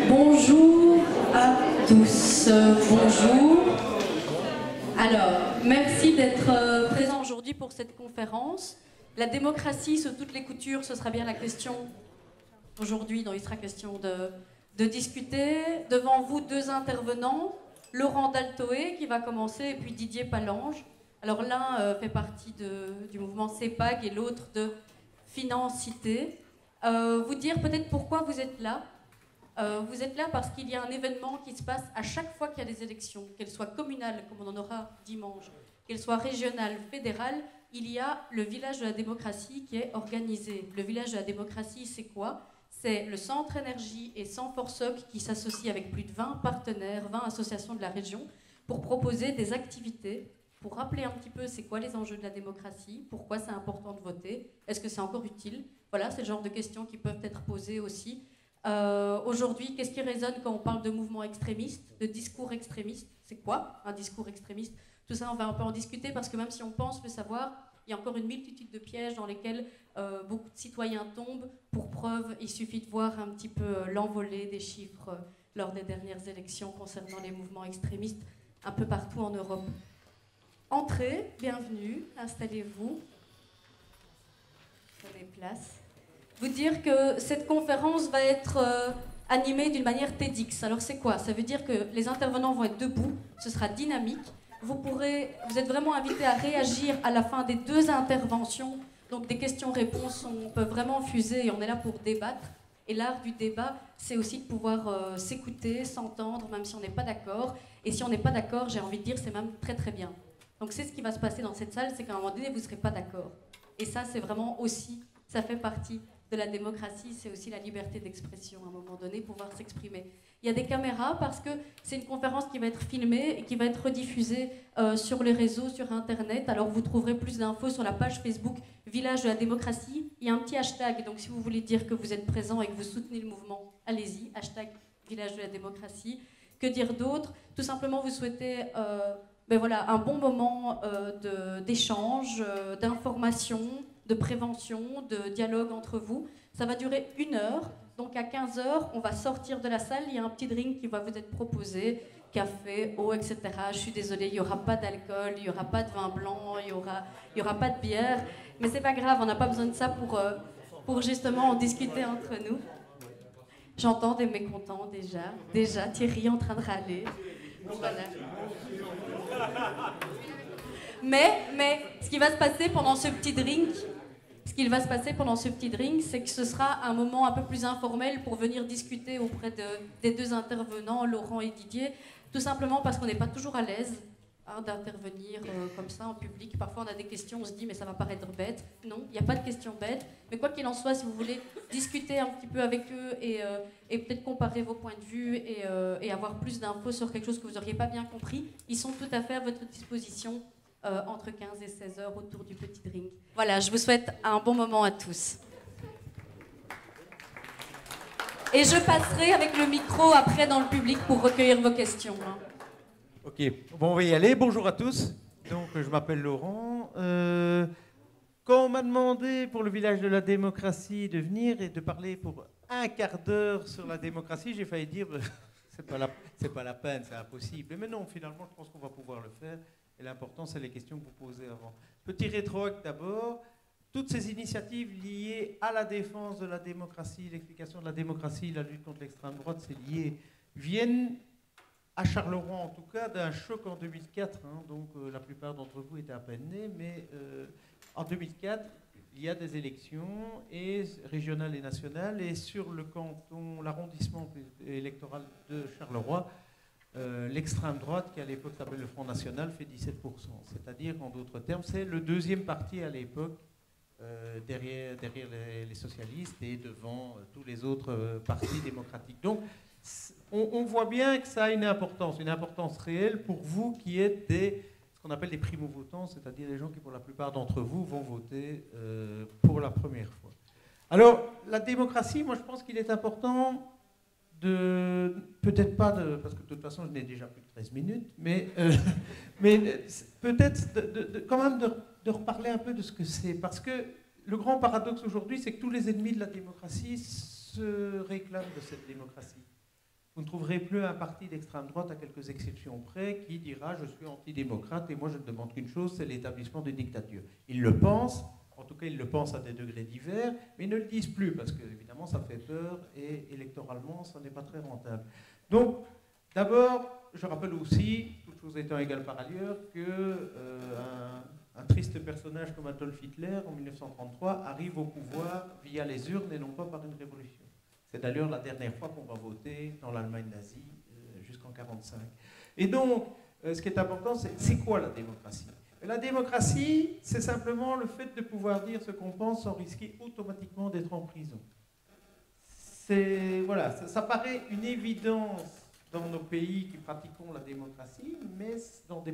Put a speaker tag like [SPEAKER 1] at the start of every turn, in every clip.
[SPEAKER 1] Bonjour à tous. Bonjour. Alors, merci d'être présents aujourd'hui pour cette conférence. La démocratie sous toutes les coutures, ce sera bien la question aujourd'hui dont il sera question de discuter. Devant vous, deux intervenants, Laurent Daltoé qui va commencer et puis Didier Palange. Alors l'un fait partie du mouvement CEPAG et l'autre de Financité. Vous dire peut-être pourquoi vous êtes là. Vous êtes là parce qu'il y a un événement qui se passe à chaque fois qu'il y a des élections, qu'elles soient communales, comme on en aura dimanche, qu'elles soient régionales, fédérales, il y a le village de la démocratie qui est organisé. Le village de la démocratie, c'est quoi? C'est le Centre Énergie et Sans-Forsoc qui s'associe avec plus de 20 partenaires, 20 associations de la région, pour proposer des activités, pour rappeler un petit peu c'est quoi les enjeux de la démocratie, pourquoi c'est important de voter, est-ce que c'est encore utile? Voilà, c'est le genre de questions qui peuvent être posées aussi. Aujourd'hui, qu'est-ce qui résonne quand on parle de mouvements extrémistes, de discours extrémistes? C'est quoi un discours extrémiste? Tout ça, on va un peu en discuter parce que même si on pense le savoir, il y a encore une multitude de pièges dans lesquels beaucoup de citoyens tombent. Pour preuve, il suffit de voir un petit peu l'envolée des chiffres lors des dernières élections concernant les mouvements extrémistes un peu partout en Europe. Entrez, bienvenue, installez-vous. Prenez place. Vous dire que cette conférence va être animée d'une manière TEDx. Alors c'est quoi? Ça veut dire que les intervenants vont être debout, ce sera dynamique. Vous êtes vraiment invités à réagir à la fin des deux interventions. Donc des questions-réponses peuvent vraiment fuser et on est là pour débattre. Et l'art du débat, c'est aussi de pouvoir s'écouter, s'entendre, même si on n'est pas d'accord. Et si on n'est pas d'accord, j'ai envie de dire, c'est même très très bien. Donc c'est ce qui va se passer dans cette salle, c'est qu'à un moment donné, vous ne serez pas d'accord. Et ça, c'est vraiment aussi, ça fait partie de la démocratie, c'est aussi la liberté d'expression à un moment donné, pouvoir s'exprimer. Il y a des caméras parce que c'est une conférence qui va être filmée et qui va être rediffusée sur les réseaux, sur Internet. Alors vous trouverez plus d'infos sur la page Facebook Village de la démocratie. Il y a un petit hashtag, donc si vous voulez dire que vous êtes présent et que vous soutenez le mouvement, allez-y, hashtag Village de la démocratie. Que dire d'autre? Tout simplement, vous souhaitez voilà, un bon moment d'échange, d'information, de prévention, de dialogue entre vous. Ça va durer 1 heure. Donc à 15 heures, on va sortir de la salle. Il y a un petit drink qui va vous être proposé. Café, eau, etc. Je suis désolée, il n'y aura pas d'alcool, il n'y aura pas de vin blanc, il y aura pas de bière. Mais c'est pas grave, on n'a pas besoin de ça pour justement en discuter entre nous. J'entends des mécontents déjà. Déjà, Thierry en train de râler. Voilà. Mais ce qui va se passer pendant ce petit drink, c'est que ce sera un moment un peu plus informel pour venir discuter auprès des deux intervenants, Laurent et Didier, tout simplement parce qu'on n'est pas toujours à l'aise d'intervenir comme ça en public. Parfois on a des questions, on se dit mais ça va paraître bête. Non, il n'y a pas de questions bêtes. Mais quoi qu'il en soit, si vous voulez discuter un petit peu avec eux et peut-être comparer vos points de vue et avoir plus d'infos sur quelque chose que vous n'auriez pas bien compris, ils sont tout à fait à votre disposition entre 15 et 16 heures autour du petit drink. Voilà, je vous souhaite un bon moment à tous. Et je passerai avec le micro après dans le public pour recueillir vos questions.
[SPEAKER 2] Ok, bon, on va y aller. Bonjour à tous. Donc, je m'appelle Laurent. Quand on m'a demandé pour le village de la démocratie de venir et de parler pour 1/4 d'heure sur la démocratie, j'ai failli dire c'est pas la peine, c'est impossible. Mais non, finalement, je pense qu'on va pouvoir le faire. Et l'important, c'est les questions que vous posez avant. Petit rétroac d'abord. Toutes ces initiatives liées à la défense de la démocratie, l'explication de la démocratie, la lutte contre l'extrême droite, c'est lié, viennent à Charleroi en tout cas d'un choc en 2004. Donc la plupart d'entre vous étaient à peine nés, mais en 2004, il y a des élections régionales et nationales, et sur le canton, l'arrondissement électoral de Charleroi, l'extrême droite, qui à l'époque s'appelle le Front National, fait 17%. C'est-à-dire, en d'autres termes, c'est le deuxième parti à l'époque derrière les socialistes et devant tous les autres partis démocratiques. Donc, on voit bien que ça a une importance réelle pour vous qui êtes ce qu'on appelle des primo-votants, c'est-à-dire des gens qui, pour la plupart d'entre vous, vont voter pour la première fois. Alors, la démocratie, moi je pense qu'il est important peut-être pas parce que de toute façon je n'ai déjà plus de 13 minutes, mais peut-être quand même de reparler un peu de ce que c'est. Parce que le grand paradoxe aujourd'hui, c'est que tous les ennemis de la démocratie se réclament de cette démocratie. vous ne trouverez plus un parti d'extrême droite, à quelques exceptions près, qui dira « je suis antidémocrate et moi je ne demande qu'une chose, c'est l'établissement d'une dictature ». Ils le pensent, en tout cas ils le pensent à des degrés divers, mais ils ne le disent plus parce que évidemment ça fait peur et électoralement ça n'est pas très rentable. Donc d'abord, je rappelle aussi, toutes choses étant égales par ailleurs, que un triste personnage comme Adolf Hitler en 1933 arrive au pouvoir via les urnes et non pas par une révolution. C'est d'ailleurs la dernière fois qu'on va voter dans l'Allemagne nazie jusqu'en 1945. Et donc, ce qui est important, c'est quoi la démocratie? La démocratie, c'est simplement le fait de pouvoir dire ce qu'on pense sans risquer automatiquement d'être en prison. Voilà, ça paraît une évidence dans nos pays qui pratiquons la démocratie, mais dans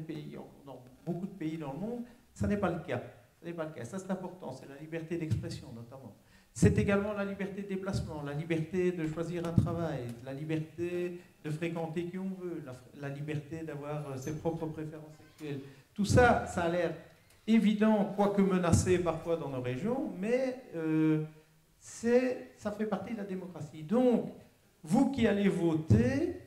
[SPEAKER 2] beaucoup de pays dans le monde, ça n'est pas le cas. Ça n'est pas le cas. Ça, c'est important. C'est la liberté d'expression, notamment. C'est également la liberté de déplacement, la liberté de choisir un travail, la liberté de fréquenter qui on veut, la liberté d'avoir ses propres préférences sexuelles. Tout ça, ça a l'air évident, quoique menacé parfois dans nos régions, mais ça fait partie de la démocratie. Donc, vous qui allez voter,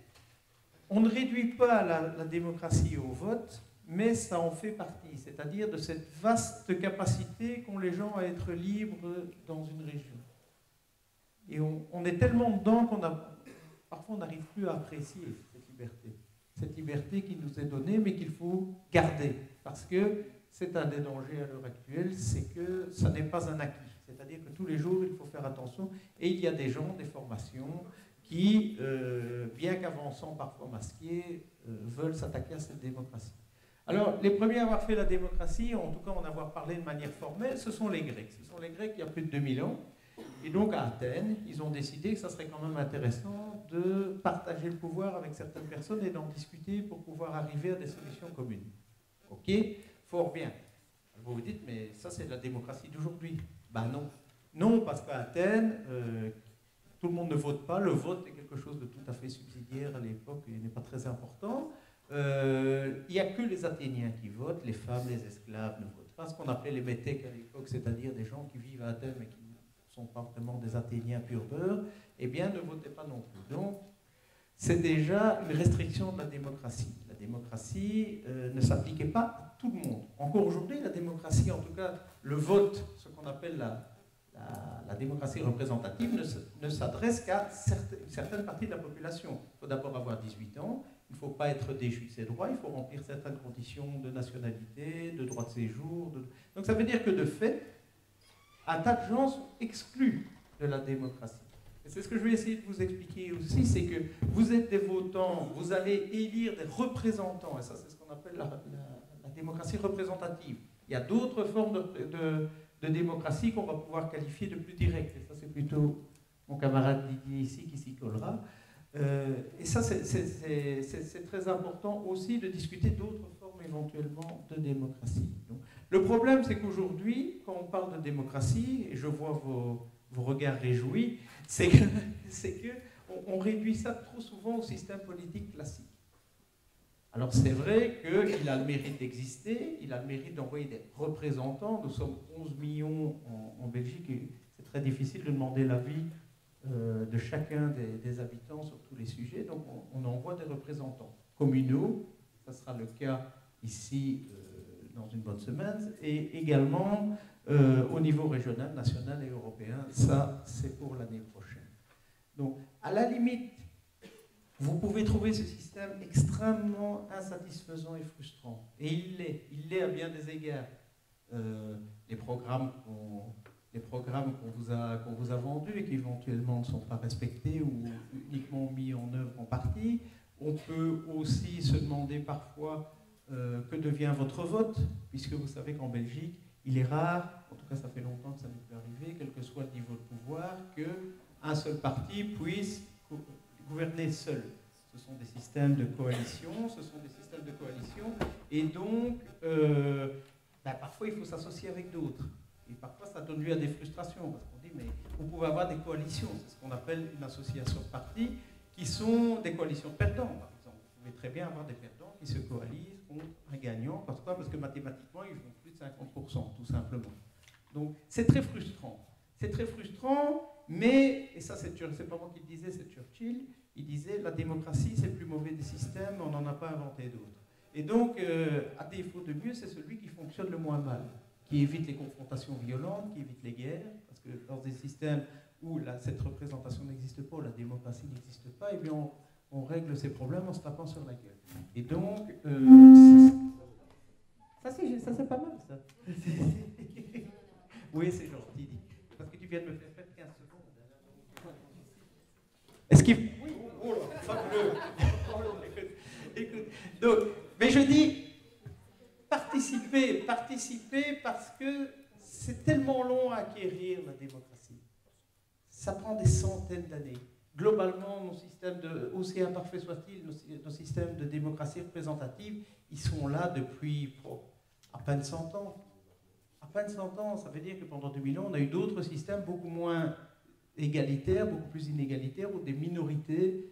[SPEAKER 2] on ne réduit pas la démocratie au vote, mais ça en fait partie, c'est-à-dire de cette vaste capacité qu'ont les gens à être libres dans une région. Et on est tellement dedans parfois on n'arrive plus à apprécier cette liberté qui nous est donnée, mais qu'il faut garder, parce que c'est un des dangers à l'heure actuelle, c'est que ça n'est pas un acquis, c'est-à-dire que tous les jours il faut faire attention, et il y a des gens, des formations, qui, bien qu'avançant parfois masqués, veulent s'attaquer à cette démocratie. Alors, les premiers à avoir fait la démocratie, en tout cas en avoir parlé de manière formelle, ce sont les Grecs. Ce sont les Grecs il y a plus de 2000 ans. Et donc, à Athènes, ils ont décidé que ça serait quand même intéressant de partager le pouvoir avec certaines personnes et d'en discuter pour pouvoir arriver à des solutions communes. Ok, fort bien. Vous vous dites, mais ça, c'est de la démocratie d'aujourd'hui. Ben non. Non, parce qu'à Athènes, tout le monde ne vote pas. Le vote est quelque chose de tout à fait subsidiaire à l'époque et n'est pas très important. Il n'y a que les Athéniens qui votent, les femmes, les esclaves ne votent pas, ce qu'on appelait les métèques à l'époque, c'est-à-dire des gens qui vivent à Athènes mais qui ne sont pas vraiment des Athéniens pur beurre, eh bien ne votaient pas non plus. Donc c'est déjà une restriction de la démocratie. La démocratie ne s'appliquait pas à tout le monde. Encore aujourd'hui, la démocratie, en tout cas le vote, ce qu'on appelle la démocratie représentative, ne s'adresse qu'à une certaine partie de la population. Il faut d'abord avoir 18 ans. Il ne faut pas être déchu de ses droits, il faut remplir certaines conditions de nationalité, de droit de séjour. Donc ça veut dire que de fait, un tas de gens sont exclus de la démocratie. Et c'est ce que je vais essayer de vous expliquer aussi, c'est que vous êtes des votants, vous allez élire des représentants, et ça c'est ce qu'on appelle la démocratie représentative. Il y a d'autres formes de démocratie qu'on va pouvoir qualifier de plus directes, et ça c'est plutôt mon camarade Didier ici qui s'y collera. Et ça, c'est très important aussi de discuter d'autres formes éventuellement de démocratie. Donc, le problème, c'est qu'aujourd'hui, quand on parle de démocratie, et je vois vos regards réjouis, c'est que on réduit ça trop souvent au système politique classique. Alors c'est vrai qu'il a le mérite d'exister, il a le mérite d'envoyer des représentants. Nous sommes 11 millions en Belgique et c'est très difficile de demander l'avis de chacun des habitants sur tous les sujets, donc on envoie des représentants communaux, ça sera le cas ici dans une bonne semaine, et également au niveau régional, national et européen, ça c'est pour l'année prochaine. Donc à la limite, vous pouvez trouver ce système extrêmement insatisfaisant et frustrant, et il l'est à bien des égards. Les programmes qu'on vous a vendus et qui éventuellement ne sont pas respectés ou uniquement mis en œuvre en partie. On peut aussi se demander parfois que devient votre vote, puisque vous savez qu'en Belgique, il est rare, en tout cas ça fait longtemps que ça nous peut arriver, quel que soit le niveau de pouvoir, qu'un seul parti puisse gouverner seul. Ce sont des systèmes de coalition, et donc parfois il faut s'associer avec d'autres. Et parfois, ça donne lieu à des frustrations, parce qu'on dit, mais vous pouvez avoir des coalitions, c'est ce qu'on appelle une association de partis, qui sont des coalitions de perdants, par exemple. Vous pouvez très bien avoir des perdants qui se coalisent contre un gagnant, pourquoi ? Parce que mathématiquement, ils font plus de 50%, tout simplement. Donc, c'est très frustrant. C'est très frustrant, mais, et ça c'est pas moi qui le disais, c'est Churchill, il disait la démocratie c'est le plus mauvais des systèmes, on n'en a pas inventé d'autres. Et donc, à défaut de mieux, c'est celui qui fonctionne le moins mal, qui évite les confrontations violentes, qui évite les guerres, parce que dans des systèmes où cette représentation n'existe pas, où la démocratie n'existe pas, eh bien on règle ces problèmes en se tapant sur la gueule. Et donc, ça c'est pas mal ça. Oui, c'est gentil, parce que tu viens de me faire 15 secondes. Est-ce qu'il... Oui, oh là, fabuleux. Écoute, donc, mais je dis, participez parce que c'est tellement long à acquérir la démocratie. Ça prend des centaines d'années. Globalement, nos systèmes, aussi imparfaits soient-ils, nos systèmes de démocratie représentative, ils sont là depuis à peine 100 ans. À peine 100 ans, ça veut dire que pendant 2000 ans, on a eu d'autres systèmes beaucoup moins égalitaires, beaucoup plus inégalitaires, où des minorités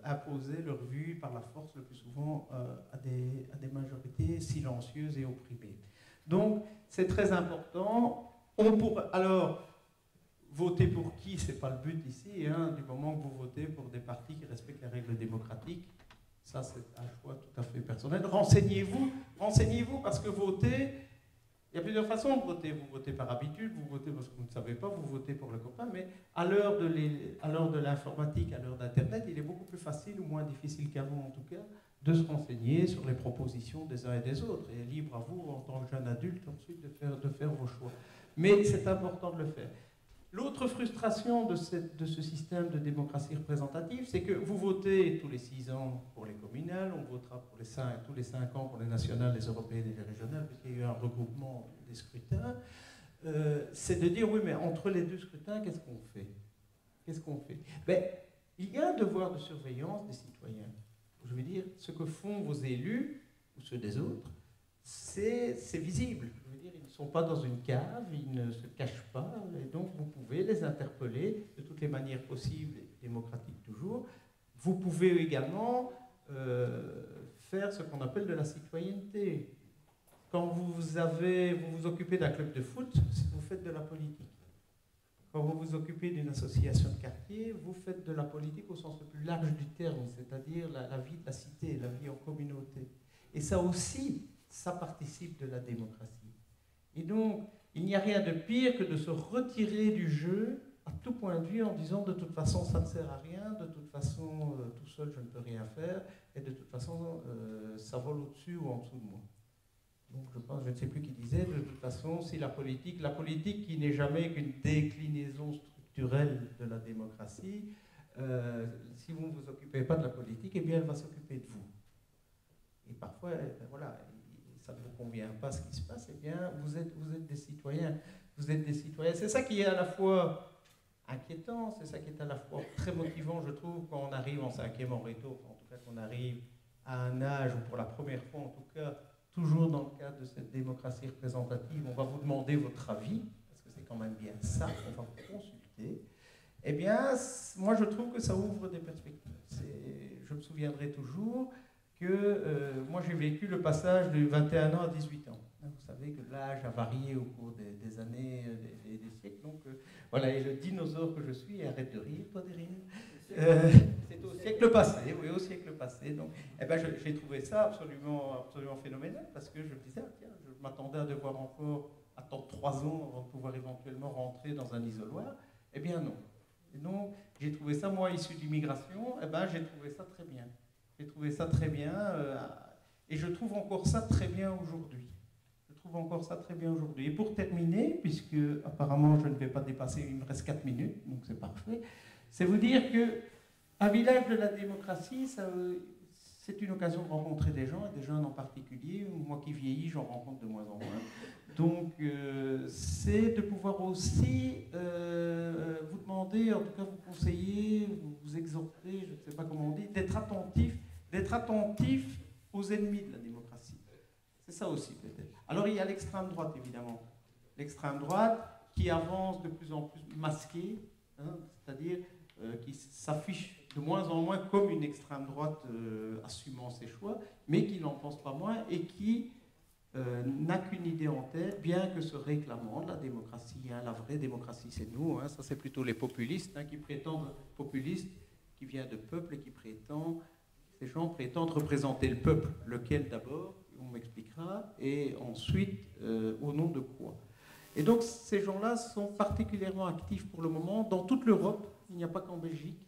[SPEAKER 2] imposaient leur vue par la force le plus souvent à des majorités silencieuses et opprimées. Donc, c'est très important. Alors, voter pour qui, ce n'est pas le but ici, hein, du moment que vous votez pour des partis qui respectent les règles démocratiques, ça c'est un choix tout à fait personnel. Renseignez-vous parce que voter, il y a plusieurs façons de voter. Vous votez par habitude, vous votez parce que vous ne savez pas, vous votez pour le copain, mais à l'heure de l'informatique, à l'heure d'Internet, il est beaucoup plus facile, ou moins difficile qu'avant en tout cas, de se renseigner sur les propositions des uns et des autres. Et libre à vous, en tant que jeune adulte, ensuite de faire vos choix. Mais c'est important de le faire. L'autre frustration de ce système de démocratie représentative, c'est que vous votez tous les 6 ans pour les communales, on votera tous les 5 ans pour les nationales, les européennes et les régionales, puisqu'il y a eu un regroupement des scrutins. C'est de dire, oui, mais entre les deux scrutins, qu'est-ce qu'on fait? Ben, il y a un devoir de surveillance des citoyens. Je veux dire, ce que font vos élus, ou ceux des autres, c'est visible. Ils ne sont pas dans une cave, ils ne se cachent pas, et donc vous pouvez les interpeller de toutes les manières possibles, et démocratiques toujours. Vous pouvez également faire ce qu'on appelle de la citoyenneté. Quand vous vous occupez d'un club de foot, vous faites de la politique. Quand vous vous occupez d'une association de quartier, vous faites de la politique au sens le plus large du terme, c'est-à-dire la vie de la cité, la vie en communauté. Et ça aussi, ça participe de la démocratie. Et donc, il n'y a rien de pire que de se retirer du jeu à tout point de vue en disant de toute façon ça ne sert à rien, de toute façon tout seul je ne peux rien faire, et de toute façon ça vole au-dessus ou en dessous de moi. Donc je ne sais plus qui disait, de toute façon si la politique qui n'est jamais qu'une déclinaison structurelle de la démocratie, si vous ne vous occupez pas de la politique, eh bien elle va s'occuper de vous. Et parfois, voilà, ça ne vous convient pas ce qui se passe, eh bien, vous êtes des citoyens. Vous êtes des citoyens. C'est ça qui est à la fois inquiétant, c'est ça qui est à la fois très motivant, je trouve, quand on arrive en 5e, en réto, en tout cas qu'on arrive à un âge où, pour la première fois, en tout cas, toujours dans le cadre de cette démocratie représentative, on va vous demander votre avis, parce que c'est quand même bien ça qu'on va vous consulter. Eh bien, moi, je trouve que ça ouvre des perspectives. Je me souviendrai toujours que moi j'ai vécu le passage de 21 ans à 18 ans. Vous savez que l'âge a varié au cours des années, des siècles. Donc voilà, et le dinosaure que je suis, arrête de rire, pas de rire. C'est au siècle passé, oui, au siècle passé. Donc, eh ben, j'ai trouvé ça absolument phénoménal, parce que je me disais, tiens, je m'attendais à devoir encore attendre 3 ans avant de pouvoir éventuellement rentrer dans un isoloir. Eh bien non. Et donc, j'ai trouvé ça, moi, issu d'immigration, eh ben, j'ai trouvé ça très bien. J'ai trouvé ça très bien, et je trouve encore ça très bien aujourd'hui. Et pour terminer, puisque apparemment je ne vais pas dépasser, il me reste 4 minutes, donc c'est parfait, c'est vous dire qu'un village de la démocratie, c'est une occasion de rencontrer des gens, et des jeunes en particulier. Moi qui vieillis, j'en rencontre de moins en moins. Donc c'est de pouvoir aussi vous demander, en tout cas vous conseiller, vous exhorter, je ne sais pas comment on dit, d'être attentif aux ennemis de la démocratie. C'est ça aussi peut-être. Alors il y a l'extrême droite évidemment. L'extrême droite qui avance de plus en plus masquée, hein, c'est-à-dire qui s'affiche de moins en moins comme une extrême droite assumant ses choix, mais qui n'en pense pas moins et qui n'a qu'une idée en tête, bien que se réclamant de la démocratie. Hein. La vraie démocratie, c'est nous. Hein. Ça, c'est plutôt les populistes qui prétendent, populistes, qui viennent de peuple et qui prétendent, ces gens prétendent représenter le peuple, lequel d'abord, on m'expliquera, et ensuite, au nom de quoi. Et donc, ces gens-là sont particulièrement actifs pour le moment dans toute l'Europe. Il n'y a pas qu'en Belgique.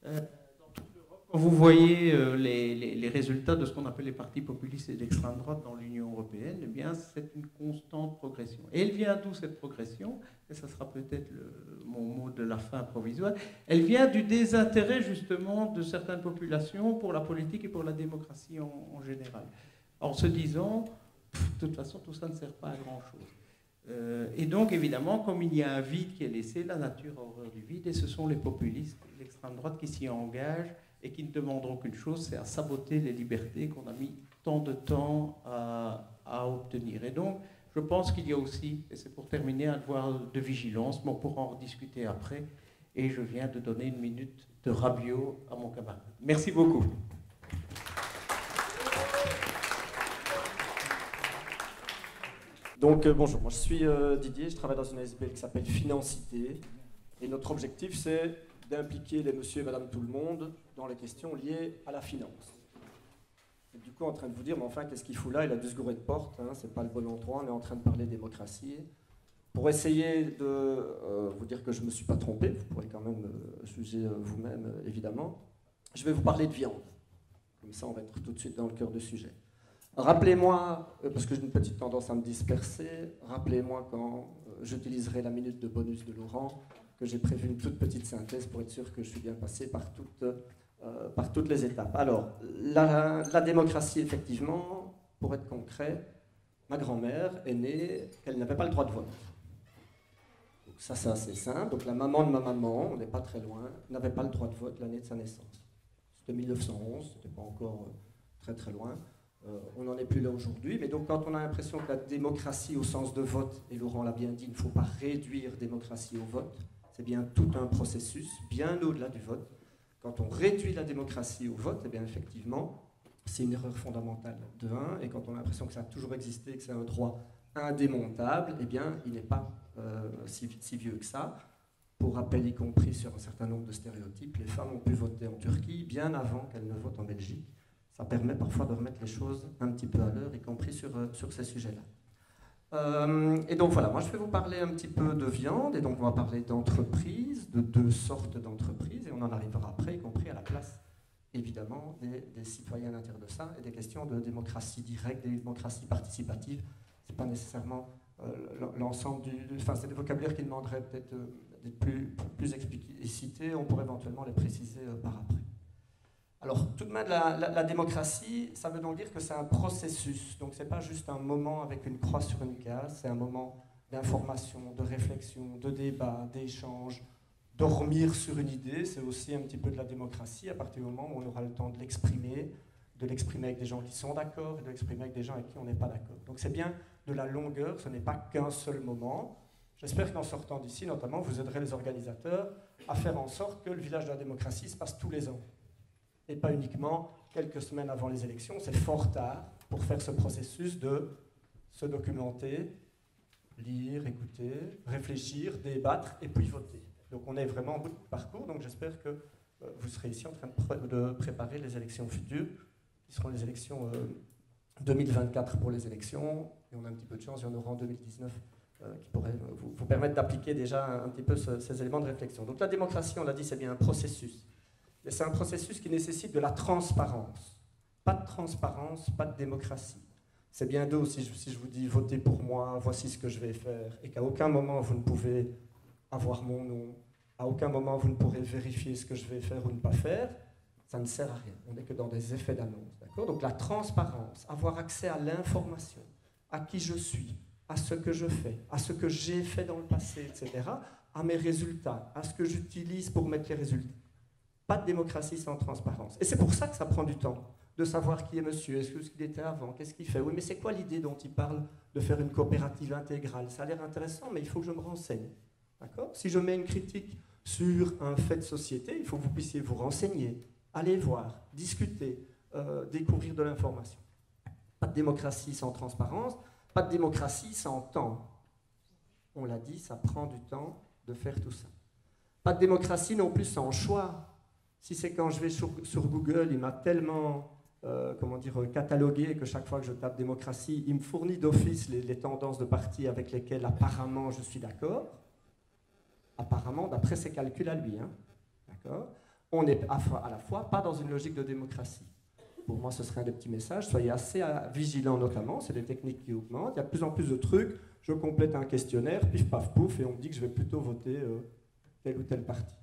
[SPEAKER 2] Quand vous voyez les résultats de ce qu'on appelle les partis populistes et d'extrême droite dans l'Union européenne, eh bien, c'est une constante progression. Et elle vient d'où cette progression? Et ça sera peut-être mon mot de la fin provisoire. Elle vient du désintérêt, justement, de certaines populations pour la politique et pour la démocratie en général. En se disant, de toute façon, tout ça ne sert pas à grand-chose. Et donc, évidemment, comme il y a un vide qui est laissé, la nature a horreur du vide, et ce sont les populistes, l'extrême droite qui s'y engagent et qui ne demanderont qu'une chose, c'est à saboter les libertés qu'on a mis tant de temps à obtenir. Et donc, je pense qu'il y a aussi, et c'est pour terminer, un devoir de vigilance, mais on pourra en rediscuter après, et je viens de donner une minute de rabio à mon camarade. Merci beaucoup.
[SPEAKER 3] Donc bonjour, moi je suis Didier, je travaille dans une ASBL qui s'appelle Financité, et notre objectif c'est d'impliquer les monsieur et madame tout le monde dans les questions liées à la finance. Et du coup en train de vous dire, mais enfin qu'est-ce qu'il fout là? Il a dû se gourer de porte, hein, c'est pas le bon endroit, on est en train de parler démocratie. Pour essayer de vous dire que je ne me suis pas trompé, vous pourrez quand même juger vous-même évidemment, je vais vous parler de viande. Comme ça on va être tout de suite dans le cœur du sujet. Rappelez-moi, parce que j'ai une petite tendance à me disperser, rappelez-moi quand j'utiliserai la minute de bonus de Laurent, que j'ai prévu une toute petite synthèse pour être sûr que je suis bien passé par toutes les étapes. Alors, la démocratie, effectivement, pour être concret, ma grand-mère est née, qu'elle n'avait pas le droit de vote. Donc ça, c'est assez simple. Donc la maman de ma maman, on n'est pas très loin, n'avait pas le droit de vote l'année de sa naissance. C'était 1911, c'était pas encore très très loin. On n'en est plus là aujourd'hui, mais donc quand on a l'impression que la démocratie au sens de vote, et Laurent l'a bien dit, il ne faut pas réduire démocratie au vote, c'est bien tout un processus, bien au-delà du vote. Quand on réduit la démocratie au vote, eh bien effectivement, c'est une erreur fondamentale de 1, et quand on a l'impression que ça a toujours existé, que c'est un droit indémontable, eh bien il n'est pas si vieux que ça. Pour rappel, y compris sur un certain nombre de stéréotypes, les femmes ont pu voter en Turquie bien avant qu'elles ne votent en Belgique. Ça permet parfois de remettre les choses un petit peu à l'heure, y compris sur ces sujets-là. Et donc voilà, moi je vais vous parler un petit peu de viande, et donc on va parler d'entreprises, de 2 sortes d'entreprises, et on en arrivera après, y compris à la place, évidemment, des citoyens à l'intérieur de ça, et des questions de démocratie directe, des démocraties participatives. C'est pas nécessairement l'ensemble enfin, c'est des vocabulaires qui demanderaient peut-être d'être plus explicités, on pourrait éventuellement les préciser par après. Alors, tout de même, la démocratie, ça veut donc dire que c'est un processus. Donc, ce n'est pas juste un moment avec une croix sur une case, c'est un moment d'information, de réflexion, de débat, d'échange. Dormir sur une idée, c'est aussi un petit peu de la démocratie, à partir du moment où on aura le temps de l'exprimer avec des gens qui sont d'accord, et de l'exprimer avec des gens avec qui on n'est pas d'accord. Donc, c'est bien de la longueur, ce n'est pas qu'un seul moment. J'espère qu'en sortant d'ici, notamment, vous aiderez les organisateurs à faire en sorte que le village de la démocratie se passe tous les ans. Et pas uniquement quelques semaines avant les élections. C'est fort tard pour faire ce processus de se documenter, lire, écouter, réfléchir, débattre et puis voter. Donc on est vraiment au bout du parcours, donc j'espère que vous serez ici en train de préparer les élections futures, qui seront les élections 2024 pour les élections, et on a un petit peu de chance, il y en aura en 2019 qui pourraient vous permettre d'appliquer déjà un petit peu ces éléments de réflexion. Donc la démocratie, on l'a dit, c'est bien un processus. Et c'est un processus qui nécessite de la transparence. Pas de transparence, pas de démocratie. C'est bien d'eau si je vous dis votez pour moi, voici ce que je vais faire, et qu'à aucun moment vous ne pouvez avoir mon nom, à aucun moment vous ne pourrez vérifier ce que je vais faire ou ne pas faire, ça ne sert à rien. On n'est que dans des effets d'annonce. D'accord ? Donc la transparence, avoir accès à l'information, à qui je suis, à ce que je fais, à ce que j'ai fait dans le passé, etc., à mes résultats, à ce que j'utilise pour mettre les résultats. Pas de démocratie sans transparence. Et c'est pour ça que ça prend du temps, de savoir qui est monsieur, est-ce qu'il était avant, qu'est-ce qu'il fait. Oui, mais c'est quoi l'idée dont il parle de faire une coopérative intégrale? Ça a l'air intéressant, mais il faut que je me renseigne. D'accord ? Si je mets une critique sur un fait de société, il faut que vous puissiez vous renseigner, aller voir, discuter, découvrir de l'information. Pas de démocratie sans transparence. Pas de démocratie sans temps. On l'a dit, ça prend du temps de faire tout ça. Pas de démocratie non plus sans choix. Si c'est quand je vais sur Google, il m'a tellement catalogué que chaque fois que je tape démocratie, il me fournit d'office les tendances de partis avec lesquelles apparemment je suis d'accord. Apparemment, d'après ses calculs à lui. Hein. D'accord ? On n'est à la fois pas dans une logique de démocratie. Pour moi, ce serait un des petits messages. Soyez assez vigilants notamment, c'est des techniques qui augmentent. Il y a de plus en plus de trucs. Je complète un questionnaire, pif, paf, pouf, et on me dit que je vais plutôt voter tel ou tel parti.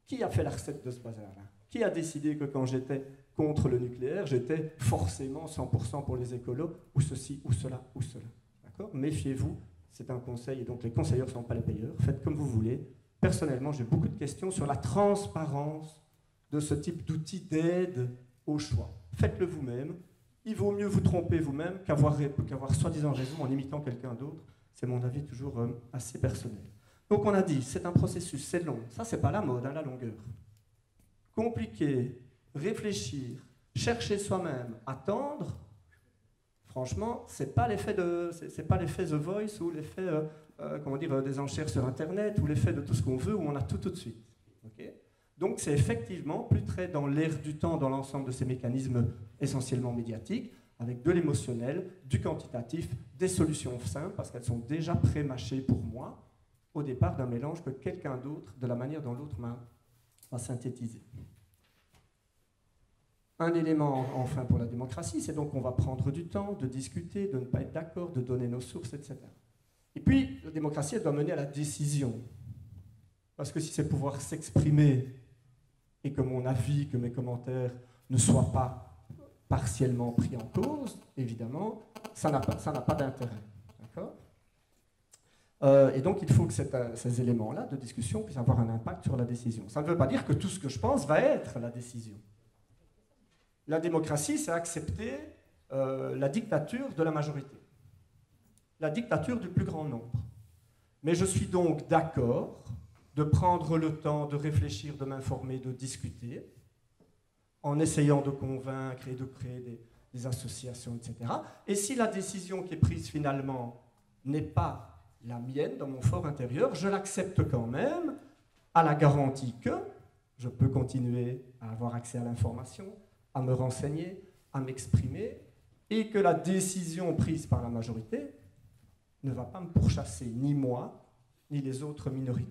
[SPEAKER 3] Qui a fait la recette de ce bazar-là? Qui a décidé que quand j'étais contre le nucléaire, j'étais forcément 100% pour les écolos, ou ceci, ou cela, ou cela? D'accord? Méfiez-vous, c'est un conseil, et donc les conseilleurs ne sont pas les payeurs. Faites comme vous voulez. Personnellement, j'ai beaucoup de questions sur la transparence de ce type d'outil d'aide au choix. Faites-le vous-même. Il vaut mieux vous tromper vous-même qu'avoir soi-disant raison en imitant quelqu'un d'autre. C'est mon avis toujours assez personnel. Donc on a dit, c'est un processus, c'est long. Ça, c'est pas la mode, hein, la longueur. Compliqué, réfléchir, chercher soi-même, attendre. Franchement, c'est pas l'effet The Voice ou l'effet des enchères sur Internet ou l'effet de tout ce qu'on veut où on a tout de suite. Okay? Donc c'est effectivement plus très dans l'air du temps dans l'ensemble de ces mécanismes essentiellement médiatiques, avec de l'émotionnel, du quantitatif, des solutions simples, parce qu'elles sont déjà pré-mâchées pour moi, au départ d'un mélange que quelqu'un d'autre, de la manière dont l'autre m'a synthétisé. Un élément enfin pour la démocratie, c'est donc qu'on va prendre du temps de discuter, de ne pas être d'accord, de donner nos sources, etc. Et puis, la démocratie, elle doit mener à la décision. Parce que si c'est pouvoir s'exprimer et que mon avis, que mes commentaires ne soient pas partiellement pris en cause, évidemment, ça n'a pas d'intérêt. D'accord ? Et donc, il faut que ces éléments-là de discussion puissent avoir un impact sur la décision. Ça ne veut pas dire que tout ce que je pense va être la décision. La démocratie, c'est accepter la dictature de la majorité, la dictature du plus grand nombre. Mais je suis donc d'accord de prendre le temps de réfléchir, de m'informer, de discuter, en essayant de convaincre et de créer des associations, etc. Et si la décision qui est prise finalement n'est pas la mienne dans mon fort intérieur, je l'accepte quand même, à la garantie que je peux continuer à avoir accès à l'information, à me renseigner, à m'exprimer, et que la décision prise par la majorité ne va pas me pourchasser, ni moi, ni les autres minorités.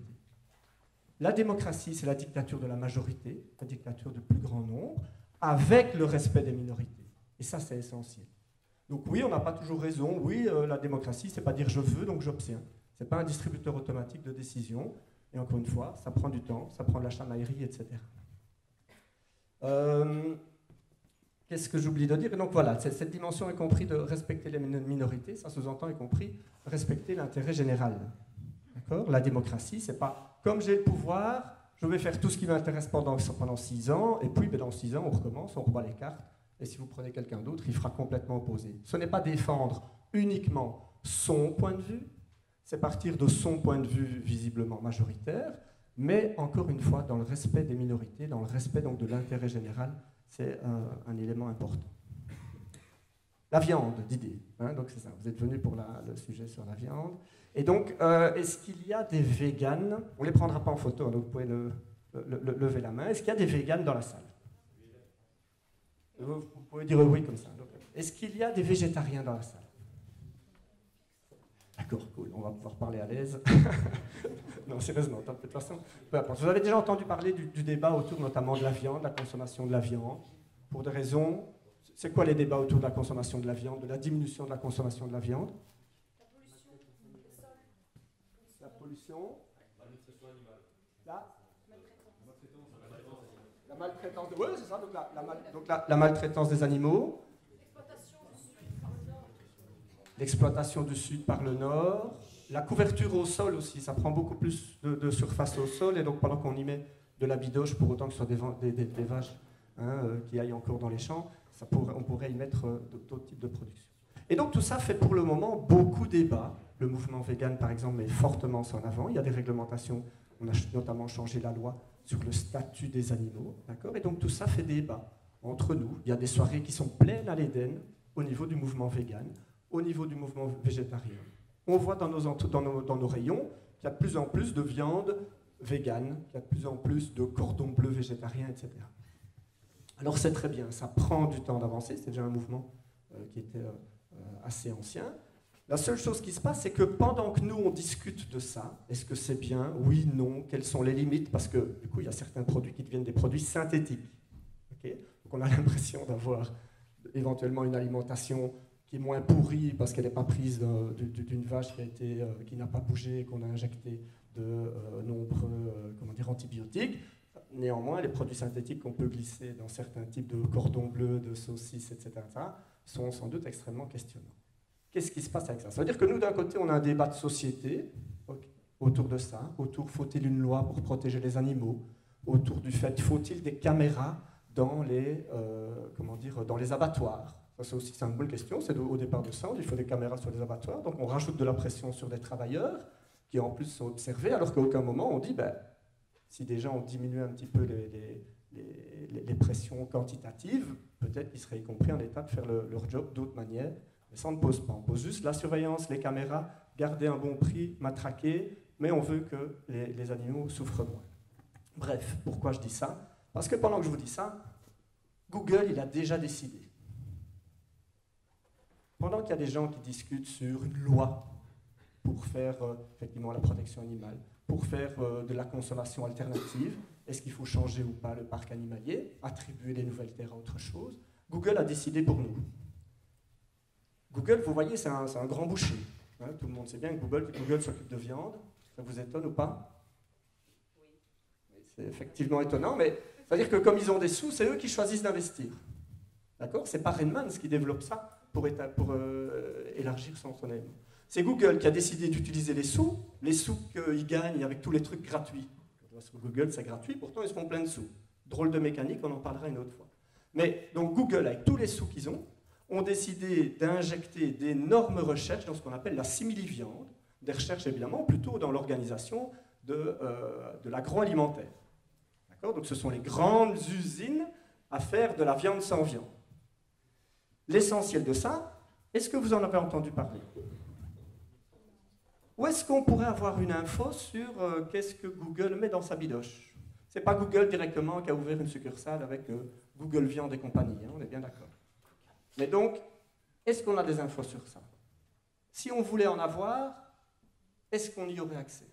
[SPEAKER 3] La démocratie, c'est la dictature de la majorité, la dictature du plus grand nombre, avec le respect des minorités. Et ça, c'est essentiel. Donc oui, on n'a pas toujours raison. Oui, la démocratie, c'est pas dire je veux, donc j'obtiens. C'est pas un distributeur automatique de décision. Et encore une fois, ça prend du temps, ça prend de la chamaillerie, etc. Qu'est-ce que j'oublie de dire? Et donc voilà, cette dimension y compris de respecter les minorités, ça sous-entend y compris respecter l'intérêt général. D'accord? La démocratie, c'est pas comme j'ai le pouvoir, je vais faire tout ce qui m'intéresse pendant 6 ans, et puis dans 6 ans, on recommence, on rebat les cartes, et si vous prenez quelqu'un d'autre, il fera complètement opposé. Ce n'est pas défendre uniquement son point de vue, c'est partir de son point de vue visiblement majoritaire, mais encore une fois, dans le respect des minorités, dans le respect donc de l'intérêt général, c'est un élément important. La viande, Didier, hein, donc c'est ça, vous êtes venu pour le sujet sur la viande. Et donc, est-ce qu'il y a des véganes? On ne les prendra pas en photo, donc vous pouvez lever la main. Est-ce qu'il y a des véganes dans la salle? Vous pouvez dire oui comme ça. Est-ce qu'il y a des végétariens dans la salle? D'accord, cool, on va pouvoir parler à l'aise. Non, sérieusement, de toute façon, peu importe. Vous avez déjà entendu parler du débat autour notamment de la viande, de la consommation de la viande, pour des raisons... C'est quoi les débats autour de la consommation de la viande, de la diminution de la consommation de la viande? La pollution. La nutrition animale. La maltraitance. Oui, c'est ça, donc la maltraitance des animaux. L'exploitation du sud par le nord. La couverture au sol aussi, ça prend beaucoup plus de surface au sol, et donc pendant qu'on y met de la bidoche, pour autant que ce soit des vaches qui aillent encore dans les champs, on pourrait y mettre d'autres types de production. Et donc tout ça fait pour le moment beaucoup débat. Le mouvement vegan, par exemple, met fortement ça en avant. Il y a des réglementations, on a notamment changé la loi sur le statut des animaux, d'accord? Et donc tout ça fait débat entre nous. Il y a des soirées qui sont pleines à l'Éden au niveau du mouvement vegan, au niveau du mouvement végétarien. On voit dans nos rayons qu'il y a de plus en plus de viande végane, qu'il y a de plus en plus de cordons bleus végétariens, etc. Alors c'est très bien, ça prend du temps d'avancer, c'est déjà un mouvement qui était assez ancien. La seule chose qui se passe, c'est que pendant que nous on discute de ça, est-ce que c'est bien, oui, non, quelles sont les limites, parce que du coup il y a certains produits qui deviennent des produits synthétiques. Okay, donc on a l'impression d'avoir éventuellement une alimentation qui est moins pourrie parce qu'elle n'est pas prise d'une vache qui n'a pas bougé, qu'on a injecté de nombreux antibiotiques. Néanmoins, les produits synthétiques qu'on peut glisser dans certains types de cordons bleus, de saucisses, etc., sont sans doute extrêmement questionnants. Qu'est-ce qui se passe avec ça? Ça veut dire que nous, d'un côté, on a un débat de société autour de ça, autour faut-il une loi pour protéger les animaux, autour du fait faut-il des caméras dans les abattoirs. Ça, c'est aussi une bonne question, c'est au départ de ça, il faut des caméras sur les abattoirs, donc on rajoute de la pression sur des travailleurs qui en plus sont observés, alors qu'à aucun moment on dit, si déjà on diminue un petit peu les pressions quantitatives, peut-être qu'ils seraient y compris en état de faire leur job d'autre manière, mais ça on ne pose pas. On pose juste la surveillance, les caméras, garder un bon prix, matraquer, mais on veut que les animaux souffrent moins. Bref, pourquoi je dis ça? Parce que pendant que je vous dis ça, Google, il a déjà décidé. Pendant qu'il y a des gens qui discutent sur une loi pour faire effectivement la protection animale, pour faire de la consommation alternative, est-ce qu'il faut changer ou pas le parc animalier, attribuer les nouvelles terres à autre chose, Google a décidé pour nous. Google, vous voyez, c'est un grand boucher. Hein, tout le monde sait bien que Google s'occupe de viande. Ça vous étonne ou pas? Oui. C'est effectivement étonnant, mais c'est-à-dire que comme ils ont des sous, c'est eux qui choisissent d'investir. D'accord? C'est pas Rainmans qui développe ça pour élargir son élément. C'est Google qui a décidé d'utiliser les sous qu'ils gagnent avec tous les trucs gratuits. Sur Google, c'est gratuit, pourtant ils se font plein de sous. Drôle de mécanique, on en parlera une autre fois. Mais donc Google, avec tous les sous qu'ils ont décidé d'injecter d'énormes recherches dans ce qu'on appelle la simili-viande, des recherches évidemment plutôt dans l'organisation de l'agroalimentaire. D'accord? Donc ce sont les grandes usines à faire de la viande sans viande. L'essentiel de ça, est-ce que vous en avez entendu parler? Où est-ce qu'on pourrait avoir une info sur qu'est-ce que Google met dans sa bidoche? Ce n'est pas Google directement qui a ouvert une succursale avec Google Viande et compagnie, hein, on est bien d'accord. Mais donc, est-ce qu'on a des infos sur ça? Si on voulait en avoir, est-ce qu'on y aurait accès?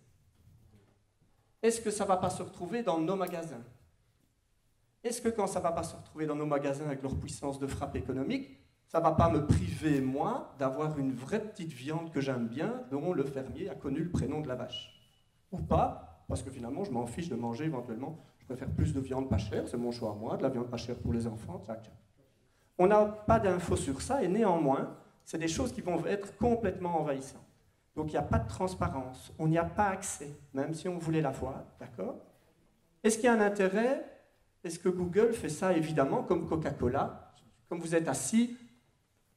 [SPEAKER 3] Est-ce que ça ne va pas se retrouver dans nos magasins? Est-ce que quand ça ne va pas se retrouver dans nos magasins avec leur puissance de frappe économique, ça ne va pas me priver, moi, d'avoir une vraie petite viande que j'aime bien, dont le fermier a connu le prénom de la vache? Ou pas, parce que finalement, je m'en fiche de manger éventuellement. Je préfère plus de viande pas chère, c'est mon choix à moi, de la viande pas chère pour les enfants, tchac, tchac. On n'a pas d'infos sur ça, et néanmoins, c'est des choses qui vont être complètement envahissantes. Donc il n'y a pas de transparence, on n'y a pas accès, même si on voulait l'avoir, d'accord? Est-ce qu'il y a un intérêt? Est-ce que Google fait ça, évidemment, comme Coca-Cola? Comme vous êtes assis,